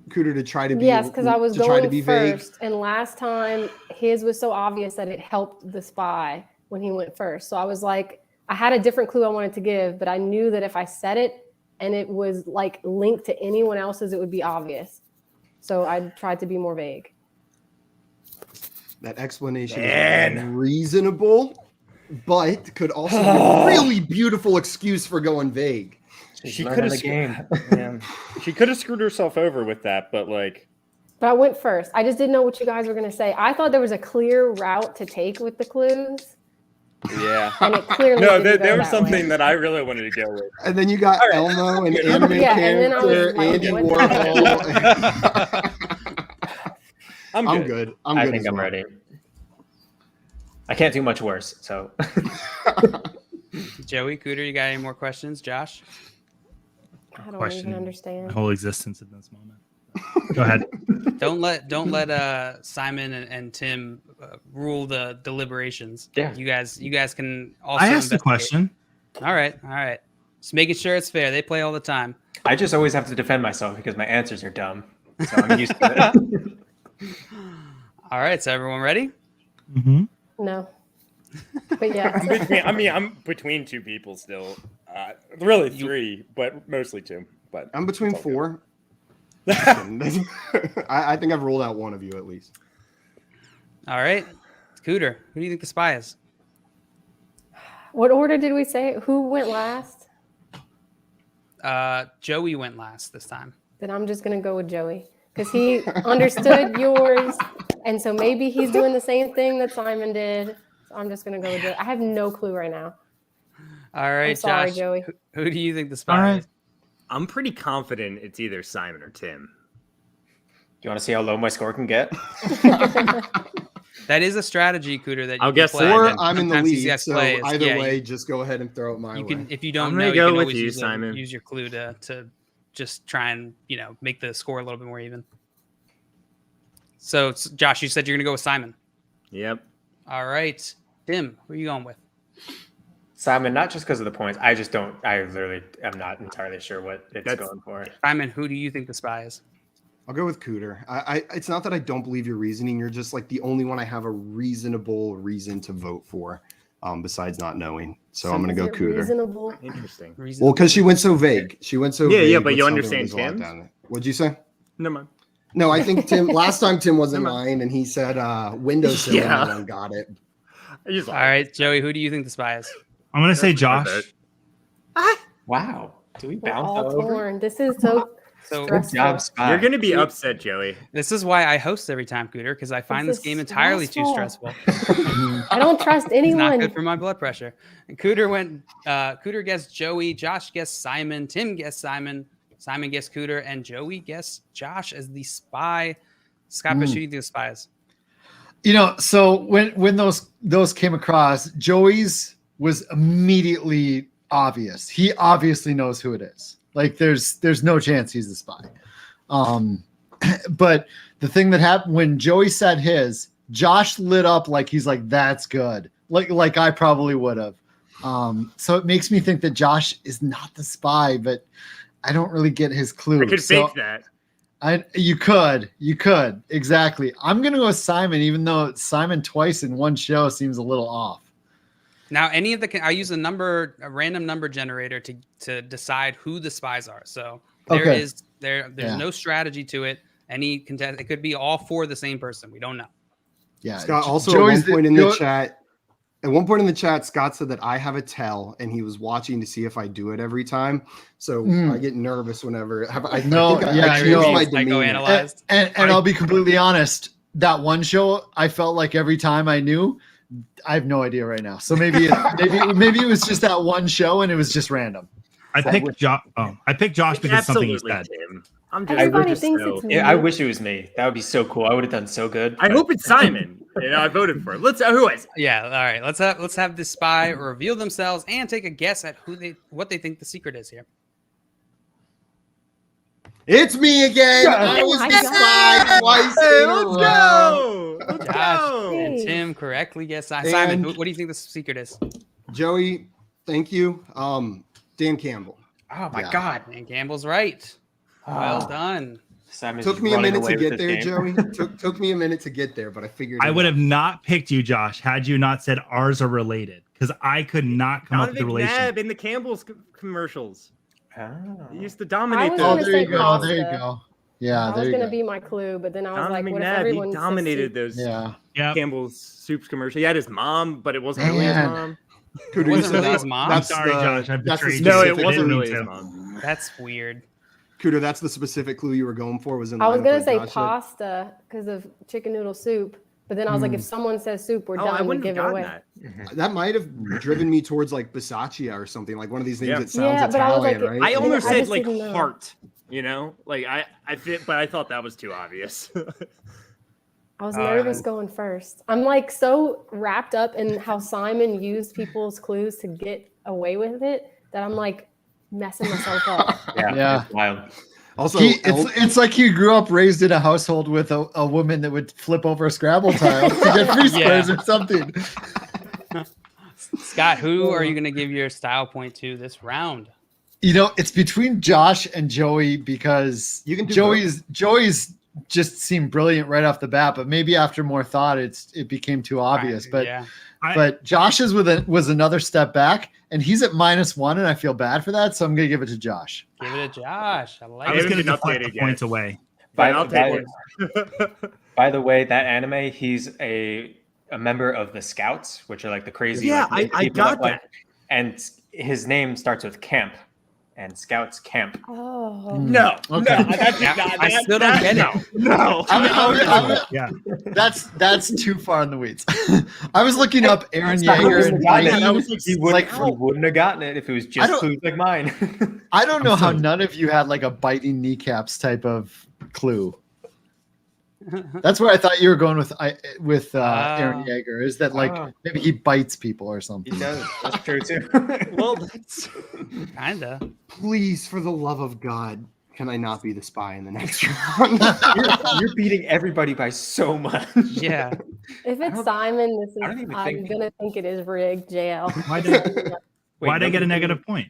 Cooter, to try to be? Yes, because I was going to be first, vague? and last time his was so obvious that it helped the spy when he went first. So I was like, I had a different clue I wanted to give, but I knew that if I said it and it was like linked to anyone else's, it would be obvious. So I tried to be more vague. That explanation is reasonable, but could also be a really beautiful excuse for going vague. She could have She could have screwed herself over with that, but like. But I went first. I just didn't know what you guys were going to say. I thought there was a clear route to take with the clues. Yeah. And it clearly there was something that I really wanted to go with. And then you got Elmo, an anime character, Andy Warhol. I'm good. I think I'm ready. I can't do much worse, so. Joey, Cooter, you got any more questions? Josh? I don't even understand. My whole existence in this moment. Go ahead. Don't let Simon and Tim rule the deliberations. Yeah. You guys can also. I asked the question. All right. Just making sure it's fair. They play all the time. I just always have to defend myself because my answers are dumb. So I'm used to it. All right. So everyone ready? Mm-hmm. No. But yeah. I'm between 2 people still. Really 3, but mostly 2. But I'm between 4. I think I've ruled out one of you at least. All right. Cooter, who do you think the spy is? What order did we say? Who went last? Joey went last this time. Then I'm just going to go with Joey because he understood yours. And so maybe he's doing the same thing that Simon did. So I'm just going to go with Joey. I have no clue right now. All right, I'm sorry, Josh, Joey. Who do you think the spy is? I'm pretty confident it's either Simon or Tim. Do you want to see how low my score can get? That is a strategy, Cooter, that you I'll can guess play. Or And I'm in the sometimes these lead, guys so play is- either yeah, way, just go ahead and throw it my you way. can, if you don't I'm know, gonna you go can with always you, use, Simon. use your clue to just try and make the score a little bit more even. So, Josh, you said you're going to go with Simon. Yep. All right. Tim, who are you going with? Simon, not just because of the points. I literally am not entirely sure what it's going for. Simon, who do you think the spy is? I'll go with Cooter. It's not that I don't believe your reasoning. You're just like the only one I have a reasonable reason to vote for, besides not knowing. So I'm going to go Cooter. Reasonable. Interesting. Well, because she went so vague. Yeah, but with you something understand that was a lot Tim's? down there. What'd you say? Never mind. No, I think Tim. Last time Tim wasn't lying, and he said windowsill. Yeah. And no one got it. All right, Joey, who do you think the spy is? I'm going to say Josh. Wow. Do we We're bounce all all over? torn. This is so So Good stressful. job, Spy. You're going to be upset, Joey. this is why I host every time, Cooter, because I find This this is game entirely too stressful. I don't trust It's not anyone. good for my blood pressure. And Cooter guessed Joey, Josh guessed Simon, Tim guessed Simon guessed Cooter, and Joey guessed Josh as the spy. Scott, who do you think the spy is? So when those came across, Joey's was immediately obvious. He obviously knows who it is. Like there's no chance he's the spy. But the thing that happened when Joey said his, Josh lit up like he's like, that's good. Like I probably would have. So it makes me think that Josh is not the spy, but I don't really get his clue. I could fake that. You could exactly. I'm gonna go with Simon, even though Simon twice in one show seems a little off. Now, I use a random number generator to decide who the spies are. So there's no strategy to it. Any contest, it could be all four the same person. We don't know. Yeah. Scott, also at one point in the chat, Scott said that I have a tell, and he was watching to see if I do it every time. So I get nervous whenever I go analyzed. And I'll be completely honest. That one show, I felt like every time I knew. I have no idea right now. So maybe it was just that one show, and it was just random. I picked Josh because something he said. I wish it was me. That would be so cool. I would have done so good. I hope it's Simon. I voted for him. Who is it? Yeah, all right. Let's have the spy reveal themselves and take a guess at what they think the secret is here. It's me again. I was the spy twice. Let's go. Josh and Tim correctly guessed. Simon, what do you think the secret is? Joey, thank you. Dan Campbell. Oh my God, Dan Campbell's right. Well done. Simon's took me a minute to get there, Joey. Took me a minute to get there, but I figured I would have not picked you, Josh, had you not said ours are related, because I could not come up with the relation. In the Campbell's commercials. Oh. He used to dominate those. Oh, there you go. There you go. Yeah, that was going to be my clue, but then I was like, what if everyone dominated those Campbell's Soups commercial. He had his mom, but it wasn't really his mom. It wasn't really his mom? I'm sorry, Josh. I betrayed you. No, it wasn't really his mom. That's weird. Cooter, that's the specific clue you were going for. I was going to say pasta because of chicken noodle soup. But then I was like, if someone says soup, we're done. We give it away. That might have driven me towards like Bisaccia or something, like one of these things that sounds Italian, right? I almost said like heart, like I fit, but I thought that was too obvious. I was nervous going first. I'm like so wrapped up in how Simon used people's clues to get away with it that I'm like messing myself up. Yeah. Wild. Also, it's like you grew up raised in a household with a woman that would flip over a Scrabble tile to get free squares or something. Scott, who are you going to give your style point to this round? It's between Josh and Joey because Joey's just seemed brilliant right off the bat, but maybe after more thought, it became too obvious. But Josh's was another step back, and he's at -1, and I feel bad for that, so I'm going to give it to Josh. Give it to Josh. I was going to deflect the points away. By the way, that anime, he's a member of the Scouts, which are like the crazy. Yeah, I got that. And his name starts with camp. And Scouts camp. Oh no! Okay. No, I still don't get it. No. Yeah, that's too far in the weeds. I was looking up Aaron Yeager and he wouldn't have gotten it if it was just clues like mine. I don't know how none of you had like a biting kneecaps type of clue. That's where I thought you were going with Aaron Yeager. Is that like maybe he bites people or something? He does. That's true too. Well, that's kinda. Please, for the love of God, can I not be the spy in the next round? You're beating everybody by so much. Yeah. If it's Simon, I'm gonna think it is rigged. JL. Why did I get a negative point?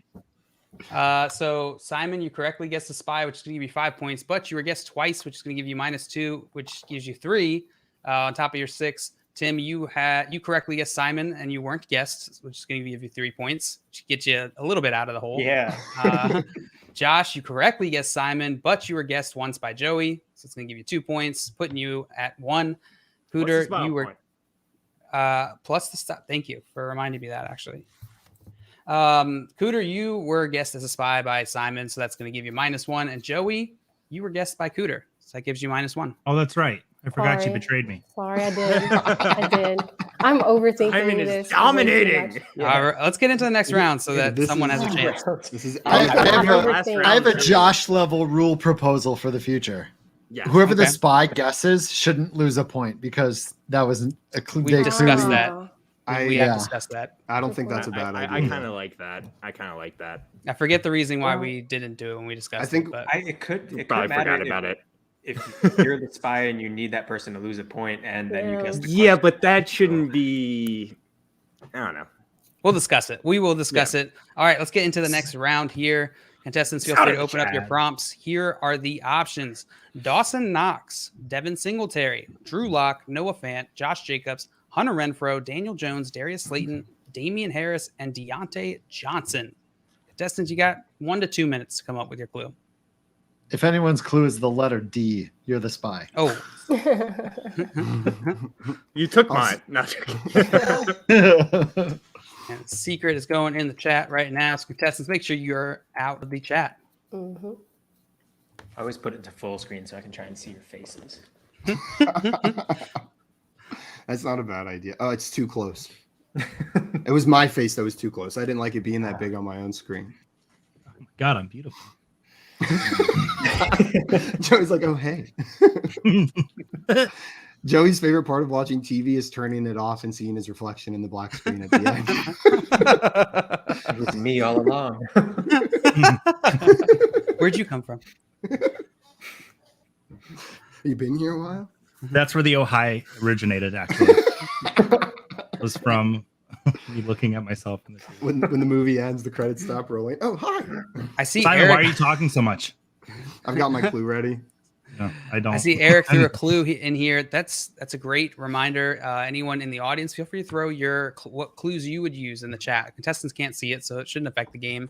So Simon, you correctly guessed the spy, which is going to give you 5 points, but you were guessed twice, which is going to give you -2, which gives you 3 on top of your 6. Tim, you correctly guessed Simon, and you weren't guessed, which is going to give you 3 points, which gets you a little bit out of the hole. Yeah. Josh, you correctly guessed Simon, but you were guessed once by Joey, so it's going to give you 2 points, putting you at 1. Cooter, you were plus the stop. Thank you for reminding me that actually. Cooter, you were guessed as a spy by Simon, so that's going to give you -1. And Joey, you were guessed by Cooter, so that gives you -1. Oh, that's right. I forgot you betrayed me. Sorry, I did. I did. I'm overthinking Simon this. is dominating. All right, let's get into the next round so that someone has a chance. I have a Josh level rule proposal for the future. Yeah. Whoever the spy guesses shouldn't lose a point because that was a clue. We discussed that. We have yeah. discussed that. I don't think that's a bad idea. I kind of like that. I forget the reason why we didn't do it when we discussed I think it. But it could probably matter forgot about it. If you're the spy and you need that person to lose a point and then you guess the Yeah, but that shouldn't be. I don't know. We'll discuss it. We will discuss it. All right, let's get into the next round here. Contestants, feel free to open up your prompts. Here are the options: Dawson Knox, Devin Singletary, Drew Lock, Noah Fant, Josh Jacobs, Hunter Renfrow, Daniel Jones, Darius Slayton, Damian Harris, and Deontay Johnson. Contestants, you got 1 to 2 minutes to come up with your clue. If anyone's clue is the letter D, you're the spy. Oh, You took mine. Not and the secret is going in the chat right now. So contestants, make sure you're out of the chat. Mm-hmm. I always put it to full screen so I can try and see your faces. That's not a bad idea. Oh, it's too close. It was my face that was too close. I didn't like it being that big on my own screen. God, I'm beautiful. Joey's like, oh, hey. Joey's favorite part of watching TV is turning it off and seeing his reflection in the black screen at the end. It was me all along. Where'd you come from? You been here a while? That's where the Ohio originated, actually. It was from me looking at myself in the TV. When the movie ends, the credits stop rolling. Oh, hi. I see Simon, Eric. why are you talking so much? I've got my clue ready. No, I don't. I see Eric threw a clue in here. That's a great reminder. Anyone in the audience, feel free to throw your what clues you would use in the chat. Contestants can't see it, so it shouldn't affect the game.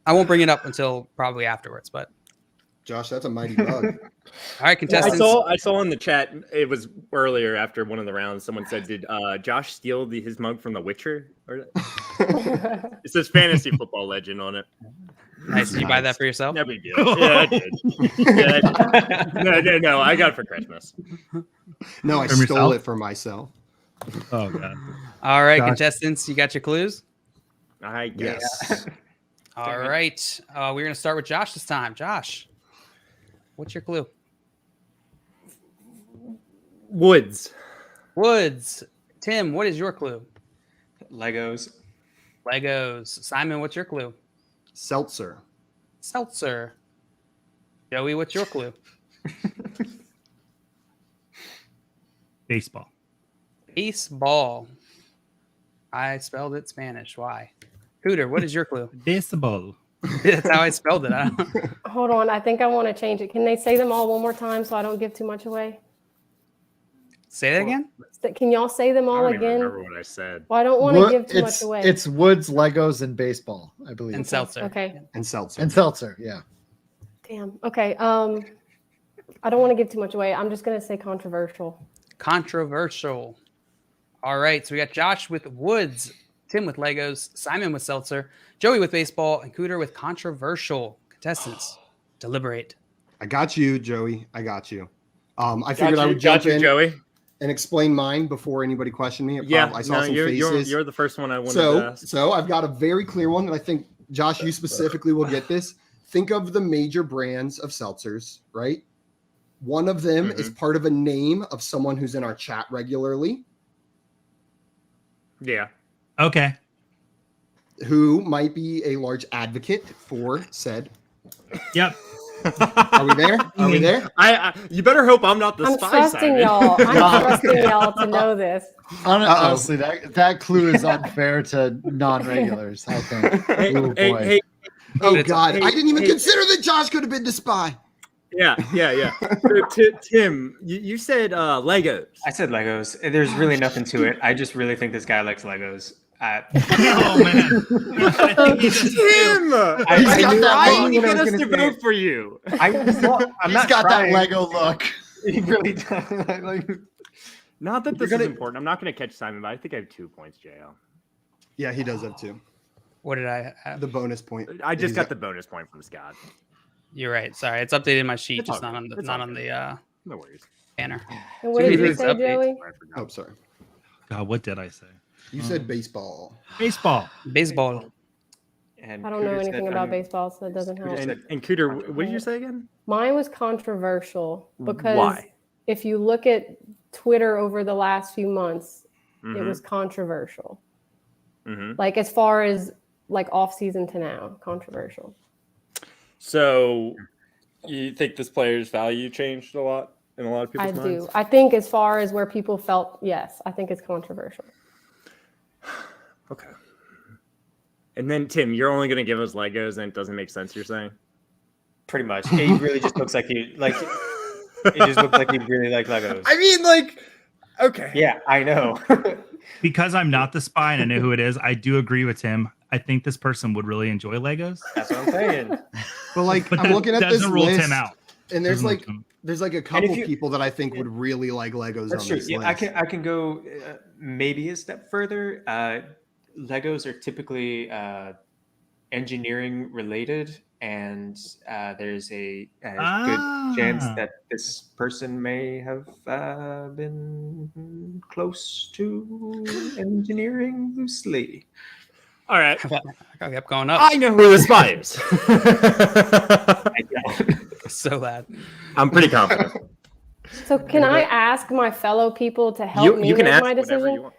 I won't bring it up until probably afterwards. But Josh, that's a mighty bug. all right, contestants. I saw in the chat. It was earlier after one of the rounds. Someone said, "Did Josh steal his mug from The Witcher?" Or it says "Fantasy Football Legend" on it. Nice. Did you buy that for yourself? No big deal. Yeah, I did. Yeah, I did. No, I got it for Christmas. No, I From stole yourself? it for myself. Oh, God. All right, Josh. contestants, you got your clues? I guess. Yes. All right. We're going to start with Josh this time. Josh, what's your clue? Woods. Woods. Tim, what is your clue? Legos. Legos. Simon, what's your clue? Seltzer. Seltzer. Joey, what's your clue? Baseball. Baseball. I spelled it Spanish. Why? Cooter, what is your clue? Baseball. That's how I spelled it. Hold on. I think I want to change it. Can they say them all one more time so I don't give too much away? Say that again? Can y'all say them I all don't even again? remember what I said. Well, I don't want to give too much away. It's Woods, Legos, and baseball, I believe. And seltzer. Okay. And seltzer. And seltzer, yeah. Damn. Okay. I don't want to give too much away. I'm just gonna say controversial. Controversial. All right. So we got Josh with Woods, Tim with Legos, Simon with seltzer, Joey with baseball, and Cooter with controversial. Contestants, deliberate. I got you, Joey. I got you. I figured I would jump in Joey. and explain mine before anybody questioned me. I saw some faces. you're the first one I wanted to ask. So I've got a very clear one, and I think, Josh, you specifically will get this. Think of the major brands of seltzers, right? One of them is part of a name of someone who's in our chat regularly. Yeah. Okay. Who might be a large advocate for said. Yep. Are we there? Are we there? You better hope I'm not the I'm spy. trusting Simon. y'all. I'm trusting y'all to know this. Honestly, that clue is unfair to non-regulars, I think. Oh, boy. Hey, Oh, God. hey, I didn't even hey. consider that Josh could have been the spy. Yeah. Tim, you said Legos. I said Legos. There's really nothing to it. I just really think this guy likes Legos. Oh, man. I think he does too. Tim, I got knew that trying to look. get us to vote for you. I'm He's not got trying. that Lego look. He really does. Not that this is important. I'm not going to catch Simon, but I think I have 2 points, JL. Yeah, he does have two. What did I have? The bonus point. I just got the bonus point from Scott. You're right. Sorry, it's updated in my sheet, It's just all not on good. the It's not all on good. the No worries. banner. And what So did it you is say, updates. Joey? Oh, sorry. God, what did I say? You said baseball. Baseball. Baseball. And I don't know Cooter anything said, about baseball, so that doesn't help. And Cooter, what did you say again? Mine was controversial because Why? if you look at Twitter over the last few months, it Mhm. was controversial. Mhm. Like as far as like off season to now, controversial. So, you think this player's value changed a lot in a lot of I people's minds? do. I think as far as where people felt, yes, I think it's controversial. Okay. And then Tim, you're only gonna give us Legos, and it doesn't make sense. You're saying Pretty much. He really just looks like he like. It just looks like he really like Legos. I mean, like, okay, Yeah, I know. Because I'm not the spy and I know who it is, I do agree with Tim. I think this person would really enjoy Legos. That's what I'm saying. But like, But I'm looking at this doesn't rule list, Tim out. and there's Doesn't like rule Tim. there's like a couple you- people that I think would really like Legos That's on true. this Yeah, list. I can go maybe a step further. Legos are typically engineering related, and there's a good chance that this person may have been close to engineering loosely. all right. I kept going up. I know who the spy is. I don't. So bad. I'm pretty confident. So can I ask my fellow people to help me You can make ask my whatever decision? you want.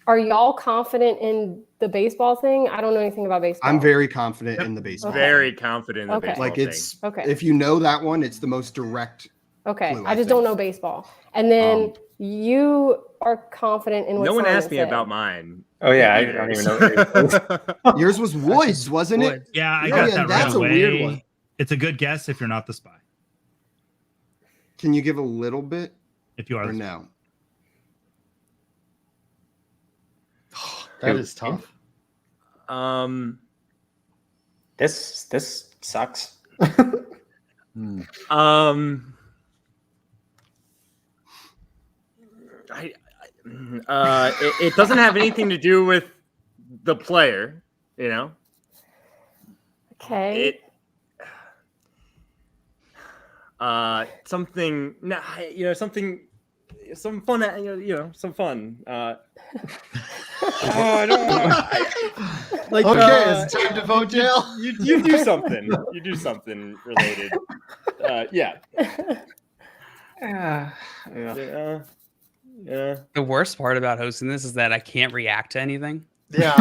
Are y'all confident in the baseball thing? I don't know anything about baseball. I'm very confident in the baseball. Okay. Very confident in the Okay. baseball Like it's Okay. if you know that one, it's the most direct. Okay. clue, I I just don't think. know baseball. And then you are confident in thing. what No one Simon asked me said. about mine. Oh yeah, I don't even know. Yours was Woods, wasn't it? Wood. Yeah, I Oh, got yeah, that that's right a away. weird one. It's a good guess if you're not the spy. Can you give a little bit If you are or the spy. no? That is tough. This sucks. Hmm. It doesn't have anything to do with the player, you know. Okay. Something, you know, something, some fun, some fun. I don't know. Like, Okay, it's time to vote, Dale. you do something. You do something related. Yeah. Yeah. Yeah. The worst part about hosting this is that I can't react to anything. Yeah.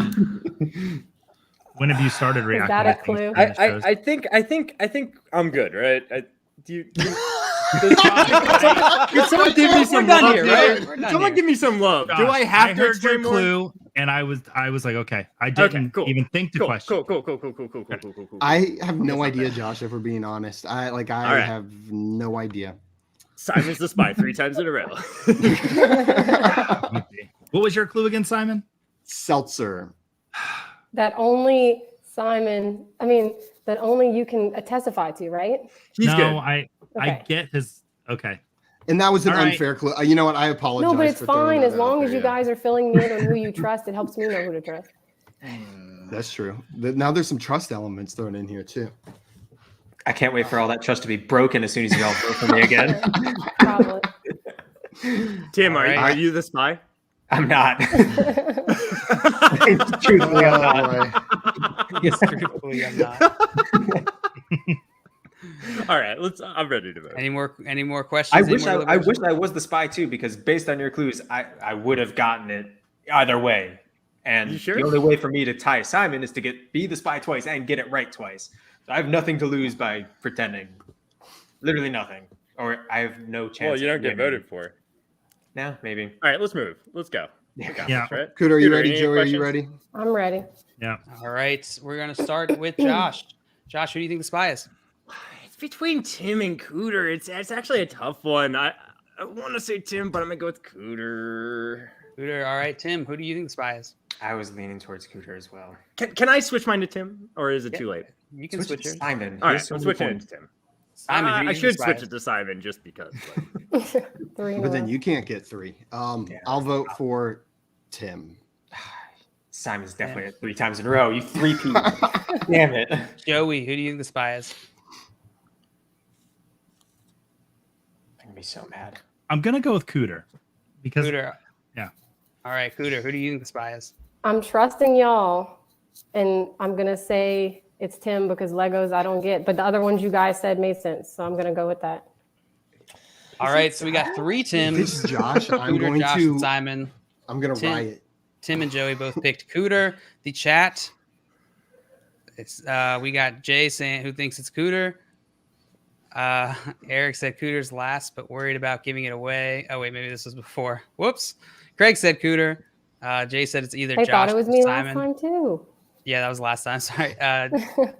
When have you started reacting? that a to things clue? on these shows? I think I'm good, right? Could someone give me some done love? here, dude? right? We're done Someone here. give me some love. Do Josh, I have to heard your explain more? clue? And I was like, okay. I didn't cool. even think to question. Cool. I have no idea, Josh. If we're being honest, I right. have no idea. Simon's the spy 3 times in a row. What was your clue again, Simon? Seltzer. That only Simon, that only you can testify to, right? He's no, good. I Okay. get his. Okay. And that was an All right. unfair clue. You know what? I apologize. No, but it's for throwing fine that as out long there, as you yeah. guys are filling me in on who you trust. It helps me know who to trust. That's true. Now there's some trust elements thrown in here too. I can't wait for all that trust to be broken as soon as you all vote for me again. Probably. Tim, All right. are you the spy? I'm not. Truthfully, I'm not. Yes, truthfully, I'm not. All right, I'm ready to vote. Any more I questions? wish Any more I wish I was the spy too, because based on your clues, I would have gotten it either way. And You sure? the only way for me to tie Simon is to be the spy twice and get it right twice. So I have nothing to lose by pretending. Literally nothing. Or I have no chance. Well, you don't of get winning. voted for. No, maybe. All right, let's move. Let's go. We got Yeah. this, right? Cooter, are you Cooter, ready? any Joey, are you questions? ready? I'm ready. Yeah. All right, we're gonna start with Josh. Josh, who do you think the spy is? It's between Tim and Cooter. It's actually a tough one. I want to say Tim, but I'm gonna go with Cooter. Cooter. All right, Tim, who do you think the spy is? I was leaning towards Cooter as well. Can I switch mine to Tim, or is it Yeah. too late? You can Switch switch it it. to Simon. All right, Here's I'm some switching it points. to Tim. Simon, who do you I think should the spy switch is? it to Simon just because. 3 in a But then row. you can't get 3. Yeah. I'll vote for Tim. Simon's definitely at 3 times in a row. You 3 people. Damn it. Joey, who do you think the spy is? I'm gonna be so mad. I'm gonna go with Cooter because Cooter. yeah. All right, Cooter, who do you think the spy is? I'm trusting y'all, and I'm gonna say it's Tim because Legos I don't get, but the other ones you guys said made sense, so I'm gonna go with that. All right, so we got 3 If Tims. it's Josh, I'm Cooter, going Josh, to. and Simon. I'm gonna Tim. riot. Tim and Joey both picked Cooter. The chat, it's we got Jay saying who thinks it's Cooter. Eric said Cooter's last, but worried about giving it away. Oh wait, maybe this was before. Whoops. Craig said Cooter. Jay said it's either They Josh thought it was or me Simon. last time too. Yeah, that was last time. Sorry.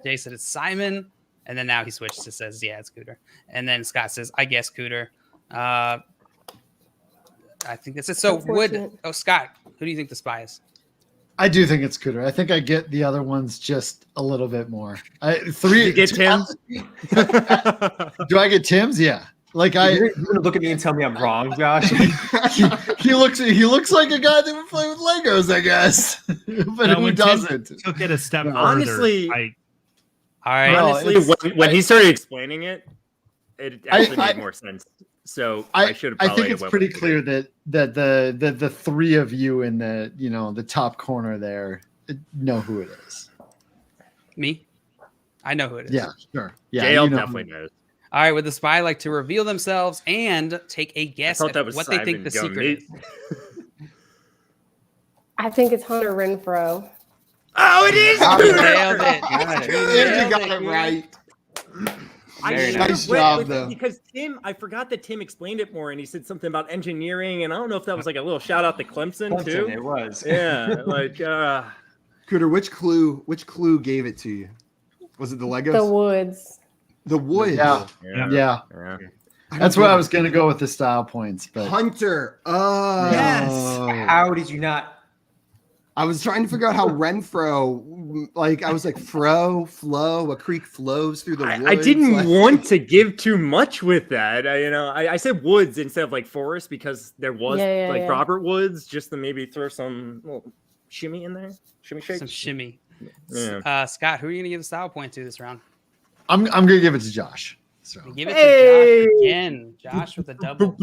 Jay said it's Simon. And then now he switched to says, yeah, it's Cooter. And then Scott says, I guess Cooter. I think that's it. So Scott, who do you think the spy is? I do think it's Cooter. I think I get the other ones just a little bit more. You get Tim's? Do I get Tim's? Yeah. Like you're gonna look at me and tell me I'm wrong, Josh. he looks like a guy that would play with Legos, I guess. But who doesn't? Took it a step further. Honestly, all right. Honestly, when he started explaining it, it actually made more sense. So I should have. I think it's pretty clear that the three of you in the top corner there know who it is. Me? I know who it is. Yeah, sure. Yeah, JL definitely knows. All right, would the spy like to reveal themselves and take a guess at what they think the secret is? I think it's Hunter Renfrow. Oh, it is! Nailed it. Andy got it right. Nice job, though. Because I forgot that Tim explained it more, and he said something about engineering, and I don't know if that was like a little shout out to Clemson too. It was. Yeah, like Cooter, which clue gave it to you? Was it the Legos? The Woods. The Woods. Yeah. That's where I was gonna go with the style points, but Hunter. Oh, yes. How did you not? I was trying to figure out how Renfro, like I was like flow, a creek flows through the woods. I didn't want to give too much with that. I said woods instead of like forest because there was Robert Woods, just to maybe throw some little shimmy in there, shimmy shake, some shimmy. Yeah. Scott, who are you gonna give the style point to this round? I'm gonna give it to Josh. So give it to Josh again. Josh with a double.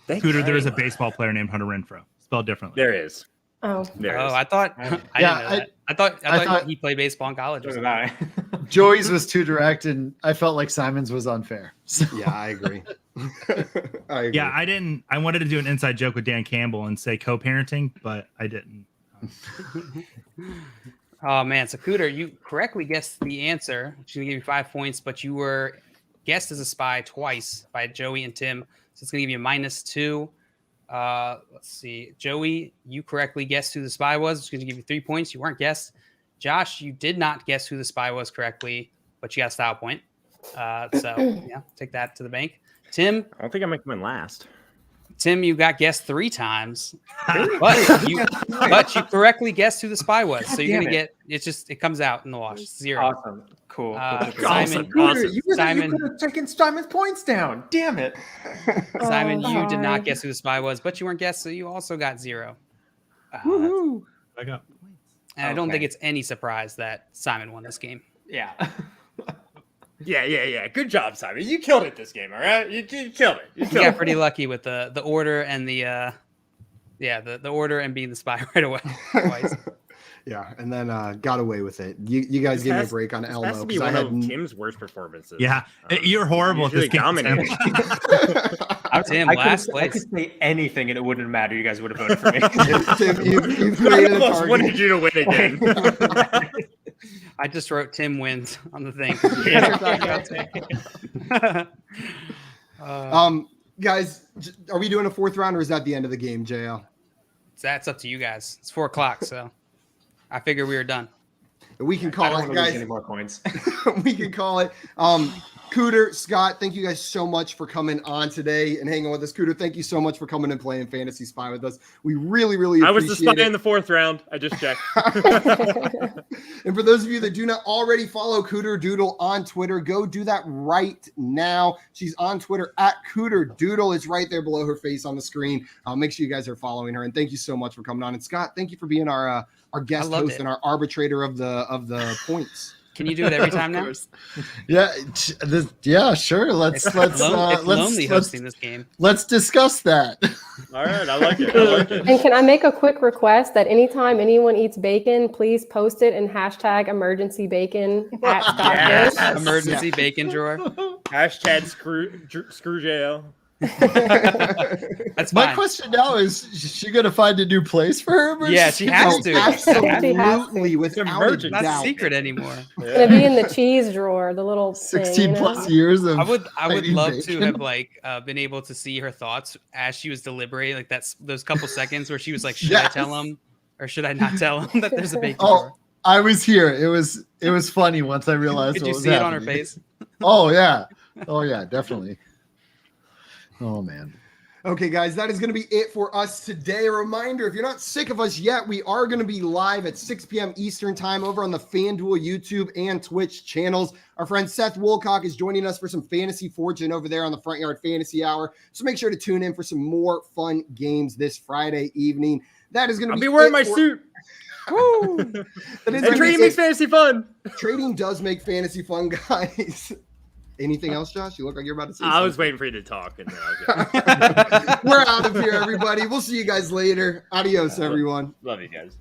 Cooter, there is a baseball player named Hunter Renfrow, spelled differently. There is. Oh, I thought. I didn't know that. I thought he played baseball in college. Or something. Joey's was too direct, and I felt like Simon's was unfair. So. Yeah, I agree. Yeah, I didn't. I wanted to do an inside joke with Dan Campbell and say co-parenting, but I didn't. Oh man, so Cooter, you correctly guessed the answer, which is gonna give you 5 points, but you were guessed as a spy twice by Joey and Tim, so it's gonna give you -2. Let's see, Joey, you correctly guessed who the spy was. It's gonna give you 3 points. You weren't guessed. Josh, you did not guess who the spy was correctly, but you got a style point. So yeah, take that to the bank. Tim, I don't think I'm making last. Tim, you got guessed 3 times, but you correctly guessed who the spy was. So you're gonna get it comes out in the wash. 0. Awesome, cool. Simon, you could have taken Simon's points down. Damn it, Simon, you did not guess who the spy was, but you weren't guessed, so you also got 0. I got points. And I don't think it's any surprise that Simon won this game. Yeah. Yeah. Good job, Simon. You killed it this game, all right? You killed it. You got pretty lucky with the order and the order and being the spy right away. Twice. Yeah, and then got away with it. You guys gave me a break on Elmo. Has to be one of Tim's worst performances. Yeah, you're horrible at this game. Tim, last place. I could say anything and it wouldn't matter. You guys would have voted for me. Tim, you've created a target. Wanted you to win again. I just wrote Tim wins on the thing. Guys, are we doing a 4th round or is that the end of the game, JL? That's up to you guys. It's 4 o'clock, so I figure we were done. We can call it, guys. Any more points? We can call it. Cooter, Scott, thank you guys so much for coming on today and hanging with us. Cooter, thank you so much for coming and playing Fantasy Spy with us. We really, really appreciate it. I was the spy in the 4th round. I just checked. And for those of you that do not already follow Cooter Doodle on Twitter, go do that right now. She's on Twitter at Cooter Doodle. It's right there below her face on the screen. Make sure you guys are following her. And thank you so much for coming on. And Scott, thank you for being our guest host and our arbitrator of the points. Can you do it every time now? Yeah, sure. Let's lonely hosting this game. Let's discuss that. All right, I like it. And can I make a quick request that anytime anyone eats bacon, please post it in #emergencybacon at Scott. Emergency bacon drawer. #screw jail. That's fine. My question now is she gonna find a new place for her? Yeah, she has to. Absolutely, without a not doubt. secret anymore. It's gonna be in the cheese drawer, the little 16 plus years of. I would love bacon. to have been able to see her thoughts as she was deliberating, like those couple seconds where she was like, "Should I tell him? Or should I not tell him that there's a baking Oh, drawer? I was here. It was funny once I realized. Did what you was see it on her happening. face? Oh yeah, definitely. Oh man. Okay, guys, that is going to be it for us today. A reminder, if you're not sick of us yet, we are going to be live at 6 p.m. Eastern time over on the FanDuel YouTube and Twitch channels. Our friend Seth Woolcock is joining us for some fantasy fortune over there on the Front Yard Fantasy Hour. So make sure to tune in for some more fun games this Friday evening. That is going to I'll be be wearing my for- suit. Woo! That is And gonna trading be makes it. fantasy fun. Trading does make fantasy fun, guys. Anything else, Josh? You look like you're about to say I was something. waiting for you to talk. And then I was We're out of here, everybody. We'll see you guys later. Adios, everyone. Love you guys.